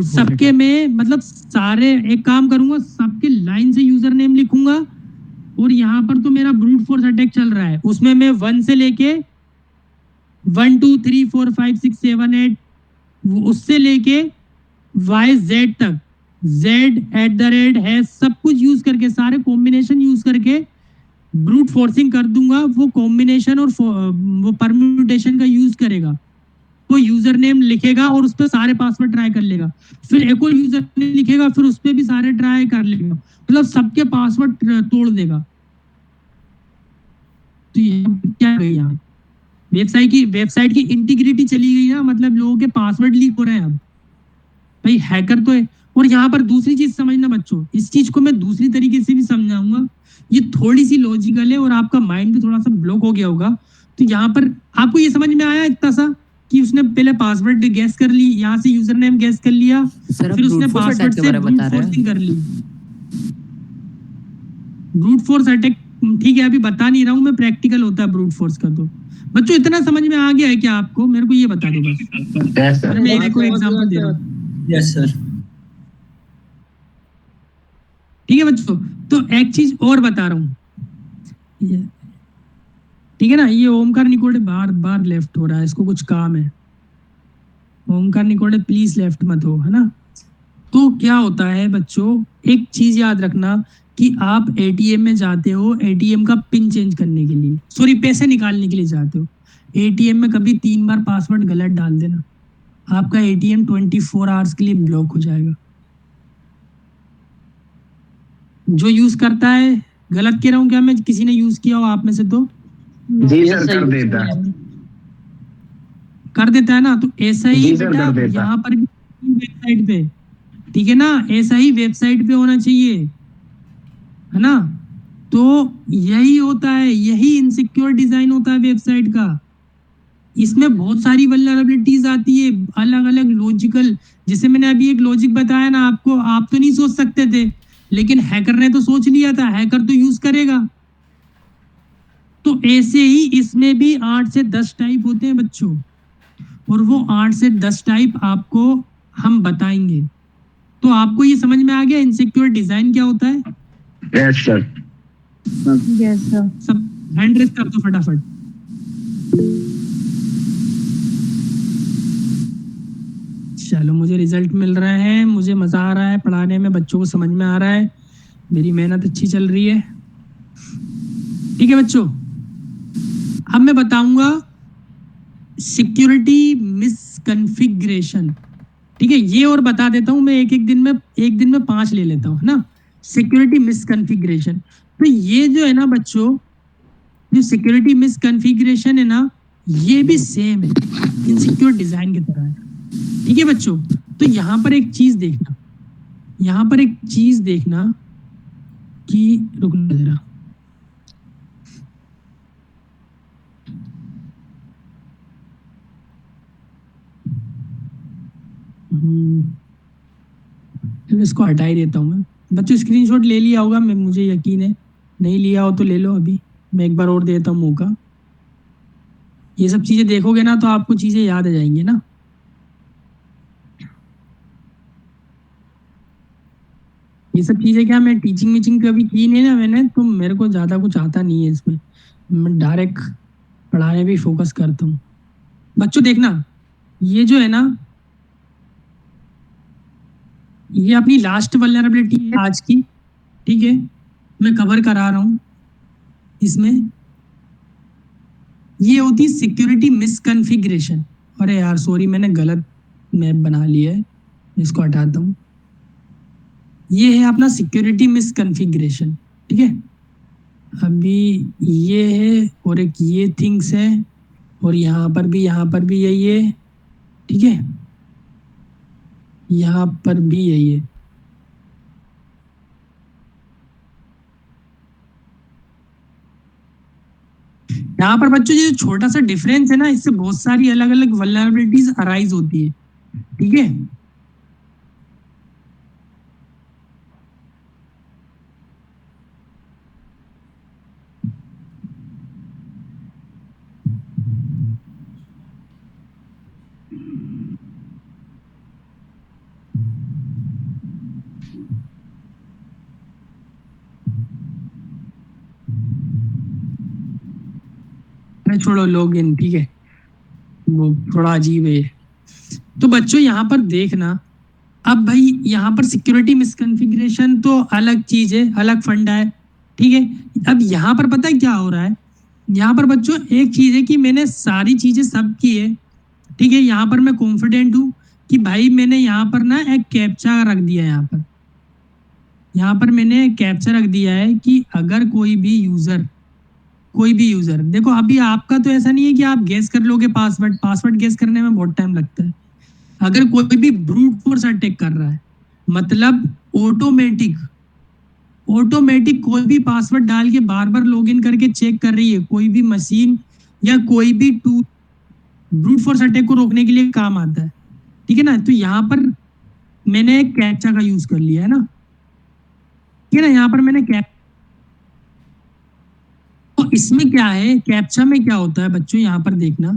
सबके में मतलब सारे, एक काम करूंगा, सबके लाइन से यूजर नेम लिखूंगा, और यहाँ पर तो मेरा ब्रूट फोर्स अटैक चल रहा है, उसमें मैं 1 से लेके 1 2 3 4 5 6 7 8 उससे लेके YZ तक, Z@ है, सब कुछ यूज करके, सारे कॉम्बिनेशन यूज करके ब्रूट फोर्सिंग कर दूंगा। वो कॉम्बिनेशन और वो परम्यूटेशन का यूज करेगा, वो यूजर नेम लिखेगा और उस पर सारे पासवर्ड ट्राई कर लेगा, फिर एक और यूजर नेम लिखेगा, फिर उस पर भी सारे ट्राई कर लेगा, मतलब सबके पासवर्ड तोड़ देगा। तो ये क्या गई यहाँ, वेबसाइट की इंटीग्रिटी चली गई ना, मतलब लोगों के पासवर्ड लीक हो रहे हैं अब। भाई हैकर तो है। और यहाँ पर दूसरी चीज समझना बच्चों, इस चीज को मैं दूसरी तरीके से भी समझाऊंगा, ये थोड़ी सी लॉजिकल है और आपका माइंड भी थोड़ा सा ब्लॉक हो गया होगा। तो यहाँ पर आपको ये समझ में आया इतना सा कि उसने पहले पासवर्ड गैस कर ली, यहाँ से यूजर नेम गैस कर लिया, सर फिर उसने ब्रूट फोर्स पासवर्ड अटैक के से बारे में ब्रूट बता रहे फोर्सिंग हैं। कर ली। ब्रूट फोर्स अटैक ठीक है, अभी बता नहीं रहा हूँ मैं, प्रैक्टिकल होता है ब्रूट फोर्स का। तो बच्चों इतना समझ में आ गया है क्या आपको, मेरे को ये बता दो बस। Yes sir. मैं एक और एग्जांपल दे रहा हूँ। Yes sir. ठीक है बच्चों, तो एक चीज और बता रहा हूँ, ठीक है ना, ये ओमकार निकोड़े बार बार लेफ्ट हो रहा है, इसको कुछ काम है। ओमकार निकोड़े प्लीज लेफ्ट मत हो, है ना। तो क्या होता है बच्चों, एक चीज याद रखना कि आप एटीएम में जाते हो एटीएम का पिन चेंज करने के लिए, सॉरी पैसे निकालने के लिए जाते हो, एटीएम में कभी 3 बार पासवर्ड गलत डाल देना, आपका एटीएम 24 आवर्स के लिए ब्लॉक हो जाएगा। जो यूज करता है, गलत कह रहा हूँ क्या मैं, किसी ने यूज किया हो आप में से तो जी सर कर देता है। कर देता है ना, तो ऐसा ही जी सर, बेटा कर देता। यहाँ पर भी वेबसाइट पे, ठीक है ना, ऐसा ही वेबसाइट पे होना चाहिए, है ना। तो यही होता है, यही इनसिक्योर डिजाइन होता है वेबसाइट का। इसमें बहुत सारी वल्नरेबिलिटीज आती है, अलग अलग लॉजिकल, जैसे मैंने अभी एक लॉजिक बताया ना आपको, आप तो नहीं सोच सकते थे, लेकिन हैकर ने तो सोच लिया था, हैकर तो यूज करेगा। तो ऐसे ही इसमें भी 8 से 10 टाइप होते हैं बच्चों, और वो 8 से 10 टाइप आपको हम बताएंगे। तो आपको ये समझ में आ गया इनसिक्योर डिजाइन क्या होता है? Yes sir. Yes sir. सब हैंड रेस कर दो फटाफट। चलो, मुझे रिजल्ट मिल रहे हैं, मुझे मजा आ रहा है पढ़ाने में, बच्चों को समझ में आ रहा है, मेरी मेहनत अच्छी चल रही है। ठीक है बच्चों, अब मैं बताऊंगा सिक्योरिटी मिसकॉन्फ़िगरेशन। ठीक है, ये और बता देता हूं मैं, एक दिन में 5 ले लेता हूं, है ना। सिक्योरिटी मिसकॉन्फ़िगरेशन, तो ये जो है ना बच्चों, जो सिक्योरिटी मिसकॉन्फ़िगरेशन है ना, ये भी सेम है, इनसिक्योर डिजाइन की तरह है। ठीक है बच्चों, तो यहाँ पर एक चीज देखना, कि रुकना जरा, चलो इसको हटा ही देता हूँ मैं। बच्चों स्क्रीनशॉट ले लिया होगा, मैं मुझे यकीन है, नहीं लिया हो तो ले लो, अभी मैं एक बार और देता हूँ मौका। ये सब चीजें देखोगे ना तो आपको चीजें याद आ जाएंगी ना। ये सब चीजें क्या, मैं टीचिंग वीचिंग कभी की नहीं ना मैंने, तो मेरे को ज्यादा कुछ आता नहीं है इसमें, मैं डायरेक्ट पढ़ाने पे फोकस करता हूँ। बच्चों देखना, ये जो है ना, ये अपनी लास्ट वल्नरेबिलिटी है आज की। ठीक है, मैं कवर करा रहा हूँ इसमें। ये होती है सिक्योरिटी मिसकॉन्फ़िगरेशन। अरे यार सॉरी, मैंने गलत मैप बना लिया है, इसको हटाता हूँ। ये है अपना सिक्योरिटी मिसकॉन्फ़िगरेशन। ठीक है, अभी ये है, और एक ये थिंग्स है, और यहाँ पर भी यही है। ठीक है, यहाँ पर भी यही है। यहाँ पर बच्चों ये छोटा सा डिफरेंस है ना, इससे बहुत सारी अलग अलग वल्नरेबिलिटीज अराइज होती है। ठीक है, छोड़ो लॉग इन, ठीक है, वो थोड़ा अजीब है ये। तो बच्चों यहाँ पर देखना, अब भाई यहाँ पर सिक्योरिटी मिसकॉन्फ़िगरेशन तो अलग चीज है, अलग फंडा है। ठीक है, अब यहाँ पर पता है क्या हो रहा है, यहाँ पर बच्चों एक चीज है कि मैंने सारी चीजें सब की है। ठीक है, यहाँ पर मैं कॉन्फिडेंट हूँ कि भाई मैंने यहाँ पर ना एक कैप्चा रख दिया है, यहाँ पर मैंने कैप्चा रख दिया है कि अगर कोई भी यूजर देखो, अभी आपका तो ऐसा नहीं है कि आप गेस कर लोगे पासवर्ड गेस करने में बहुत टाइम लगता है। अगर कोई भी ब्रूट फोर्स अटैक कर रहा है, मतलब ऑटोमेटिक कोई भी पासवर्ड डाल के बार बार लॉगिन करके चेक कर रही है, कोई भी मशीन या कोई भी टूल ब्रूट फोर्स अटैक को रोकने के लिए काम आता है। ठीक है ना, तो यहाँ पर मैंने कैप्चा का यूज कर लिया है ना, ठीक है ना, यहाँ पर मैंने तो इसमें क्या है, कैप्चा में क्या होता है बच्चों, यहाँ पर देखना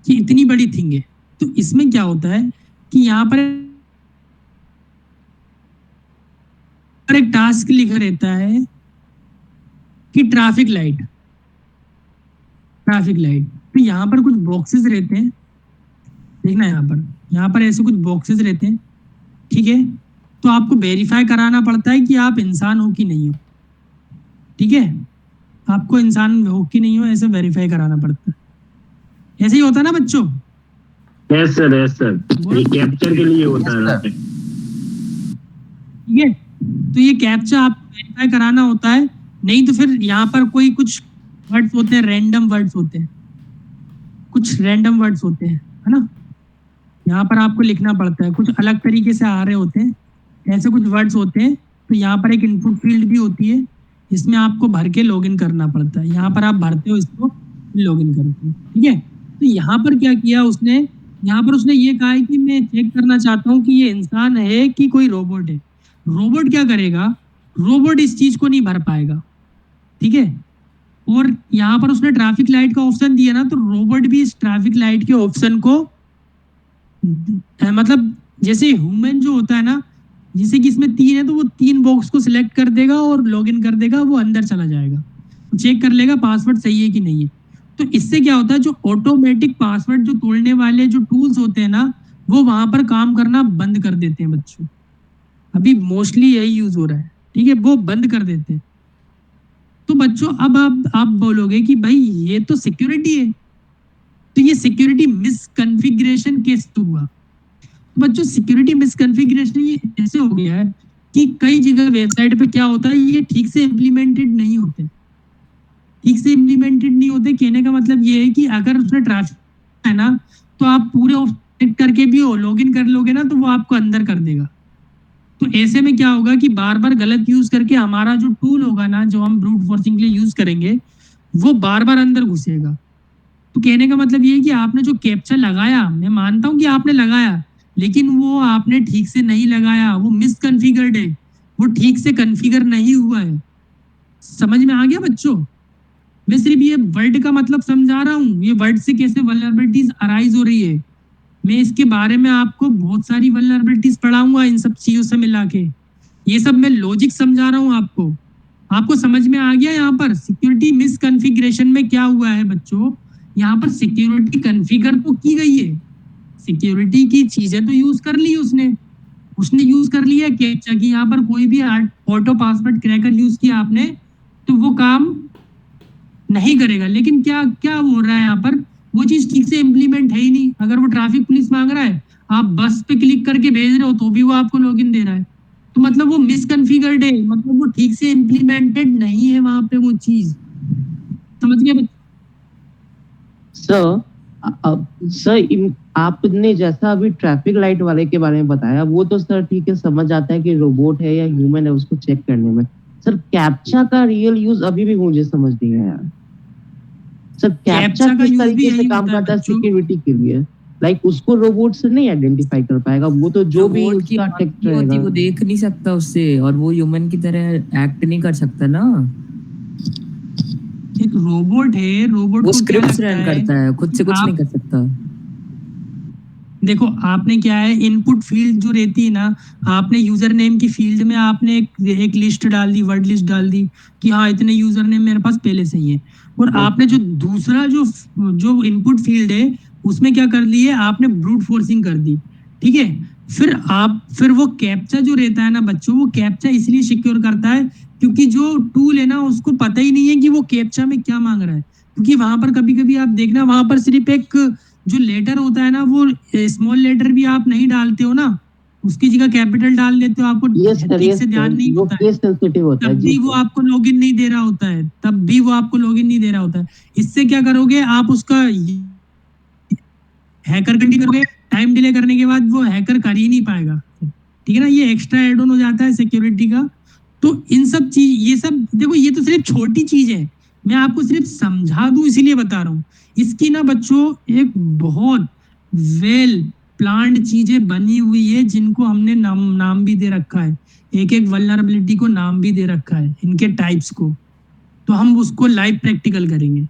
कि इतनी बड़ी थिंग है, तो इसमें क्या होता है कि यहाँ पर एक टास्क लिखा रहता है कि ट्रैफिक लाइट, तो यहाँ पर कुछ बॉक्सेस रहते हैं, देखना यहाँ पर ऐसे कुछ बॉक्सेस रहते हैं, ठीक है, तो आपको वेरीफाई कराना पड़ता है कि आप इंसान हो कि नहीं हो। ठीक है, आपको इंसान हो कि नहीं हो ऐसे वेरीफाई कराना पड़ता है। ऐसे ही होता है ना बच्चों? यस सर ये कैप्चर के लिए होता है यहाँ पे। ठीक है, तो ये कैप्चा आपको वेरीफाई कराना होता है, नहीं तो फिर यहाँ पर कोई कुछ वर्ड्स होते हैं, रैंडम वर्ड्स होते हैं, कुछ रैंडम वर्ड्स होते हैं, है ना? यहाँ पर आपको लिखना पड़ता है, कुछ अलग तरीके से आ रहे होते हैं, ऐसे कुछ वर्ड्स होते हैं। तो यहाँ पर एक इनपुट फील्ड भी होती है, इसमें आपको भर के लॉगिन करना पड़ता है। यहाँ पर आप भरते हो इसको, लॉगिन करते हो। ठीक है, तो यहाँ पर क्या किया उसने, यहाँ पर उसने ये कहा है कि मैं चेक करना चाहता हूँ कि ये इंसान है कि कोई रोबोट है। रोबोट क्या करेगा, रोबोट इस चीज को नहीं भर पाएगा। ठीक है, और यहाँ पर उसने ट्रैफिक लाइट का ऑप्शन दिया ना, तो रोबोट भी इस ट्रैफिक लाइट के ऑप्शन को मतलब जैसे ह्यूमन जो होता है ना, जैसे कि इसमें 3 है तो वो 3 बॉक्स को सिलेक्ट कर देगा और लॉगिन कर देगा, वो अंदर चला जाएगा, चेक कर लेगा पासवर्ड सही है कि नहीं है। तो इससे क्या होता है, जो ऑटोमेटिक पासवर्ड जो तोड़ने वाले जो टूल्स होते हैं ना, वो वहां पर काम करना बंद कर देते हैं बच्चों। अभी मोस्टली यही यूज हो रहा है। ठीक है, वो बंद कर देते हैं। तो बच्चों अब आप बोलोगे कि भाई ये तो सिक्योरिटी है, तो ये सिक्योरिटी मिसकॉन्फ़िगरेशन केस तो हुआ। बच्चों सिक्योरिटी मिसकॉन्फ़िगरेशन ये ऐसे हो गया है कि कई जगह वेबसाइट पे क्या होता है, ये ठीक से इम्प्लीमेंटेड नहीं होते। ठीक से इम्प्लीमेंटेड नहीं होते कहने का मतलब ये है कि अगर उसमें ट्रैफिक है ना, तो आप पूरे ऑफ करके भी लॉगिन कर लोगे ना, तो वो आपको अंदर कर देगा। तो ऐसे में क्या होगा कि बार बार गलत यूज करके हमारा जो टूल होगा ना, जो हम ब्रूट फोर्सिंग के लिए यूज करेंगे, वो बार बार अंदर घुसेगा। तो कहने का मतलब ये है कि आपने जो कैप्चा लगाया, मैं मानता हूँ कि आपने लगाया, लेकिन वो आपने ठीक से नहीं लगाया, वो मिसकॉन्फ़िगर्ड है, वो ठीक से कॉन्फ़िगर नहीं हुआ है। समझ में आ गया बच्चों? मैं सिर्फ ये वर्ड का मतलब समझा रहा हूँ, ये वर्ड से कैसे वल्नरेबिलिटीज अराइज हो रही है। मैं इसके बारे में आपको बहुत सारी वल्नरेबिलिटीज पढ़ाऊंगा इन सब चीजों से मिला के। ये सब मैं लॉजिक समझा रहा हूँ आपको। आपको समझ में आ गया? यहाँ पर सिक्योरिटी मिसकॉन्फ़िगरेशन में क्या हुआ है बच्चों, यहाँ पर सिक्योरिटी कॉन्फ़िगर तो की गई है, सिक्योरिटी की चीजें तो यूज कर ली उसने यूज कर लिया कैप्चा की। यहाँ पर कोई भी ऑटो पासवर्ड क्रैकर यूज किया आपने, तो वो काम नहीं करेगा। लेकिन क्या क्या हो रहा है यहाँ पर, वो चीज ठीक से इम्प्लीमेंट है ही नहीं। अगर वो ट्रैफिक पुलिस मांग रहा है, आप बस पे क्लिक करके भेज रहे हो, तो भी वो आपको लॉगिन दे रहा है। तो मतलब वो मिसकॉन्फ़िगर्ड है, मतलब वो ठीक से इम्प्लीमेंटेड नहीं है वहां पे वो चीज। समझ गए बच्चे? सर आपने जैसा अभी ट्रैफिक लाइट वाले के बारे में बताया, वो तो सर ठीक है, समझ आता है कि रोबोट है या ह्यूमन है उसको चेक करने में। सर कैप्चा का रियल यूज अभी भी मुझे समझ नहीं आया। सर कैप्चा का किस यूज भी तरीके से यही काम होता है करता है बच्चों। सिक्योरिटी के लिए? लाइक उसको रोबोट से नहीं आइडेंटिफाई कर पाएगा, वो तो जो भी रोबोट की उसका आंख टेक्स्ट नहीं होती, रहेगा। वो देख नहीं सकता उससे, और वो ह्यूमन की तरह एक्ट नहीं कर सकता ना। एक रोबोट है, रोबोट वो को क्या स्क्रिप्ट्स लगता रन है करता है, खुद से कुछ आप नहीं कर सकता। देखो, आपने क्या है, इनपुट फील्ड जो रहती है ना, आपने यूजर नेम की फील्ड में आपने एक लिस्ट डाल दी, वर्ड लिस्ट डाल दी कि हाँ इतने यूजर नेम मेरे पास पहले से ही है। और आपने जो दूसरा जो जो इनपुट फील्ड है, उसमें क्या कर दी है आपने, ब्रूट फोर्सिंग कर दी। ठीक है, फिर वो कैप्चा जो रहता है ना बच्चों, वो कैप्चा इसलिए सिक्योर करता है क्योंकि जो टूल है ना, उसको पता ही नहीं है कि वो कैप्चा में क्या मांग रहा है। क्योंकि वहां पर कभी कभी आप देखना, वहां पर सिर्फ एक जो लेटर होता है ना, वो स्मॉल लेटर भी आप नहीं डालते हो ना, उसकी जगह कैपिटल डाल देते हो, आपको यस सर, ठीक यस से ध्यान सर, नहीं वो होता है, केस सेंसिटिव होता है। तब जी भी वो सर। आपको लॉगिन नहीं दे रहा होता है, तब भी वो आपको लॉगिन नहीं दे रहा होता है। इससे क्या करोगे आप, उसका हैकर कंटिन्यू करोगे, टाइम डिले करने के बाद वो हैकर कर ही नहीं पाएगा। ठीक है ना, ये एक्स्ट्रा एड ऑन हो जाता है सिक्योरिटी का। तो इन सब चीज, ये सब देखो, ये तो सिर्फ छोटी चीज है, मैं आपको सिर्फ समझा दूं इसीलिए बता रहा हूँ। इसकी ना बच्चों एक बहुत वेल प्लान्ड चीजें बनी हुई है, जिनको हमने नाम भी दे रखा है, एक एक वल्नरेबिलिटी को नाम भी दे रखा है, इनके टाइप्स को। तो हम उसको लाइव प्रैक्टिकल करेंगे।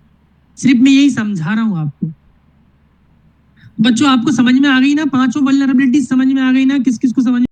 सिर्फ मैं यही समझा रहा हूँ आपको। बच्चों आपको समझ में आ गई ना, 5 वल्नरेबिलिटी समझ में आ गई ना, किस किस को समझ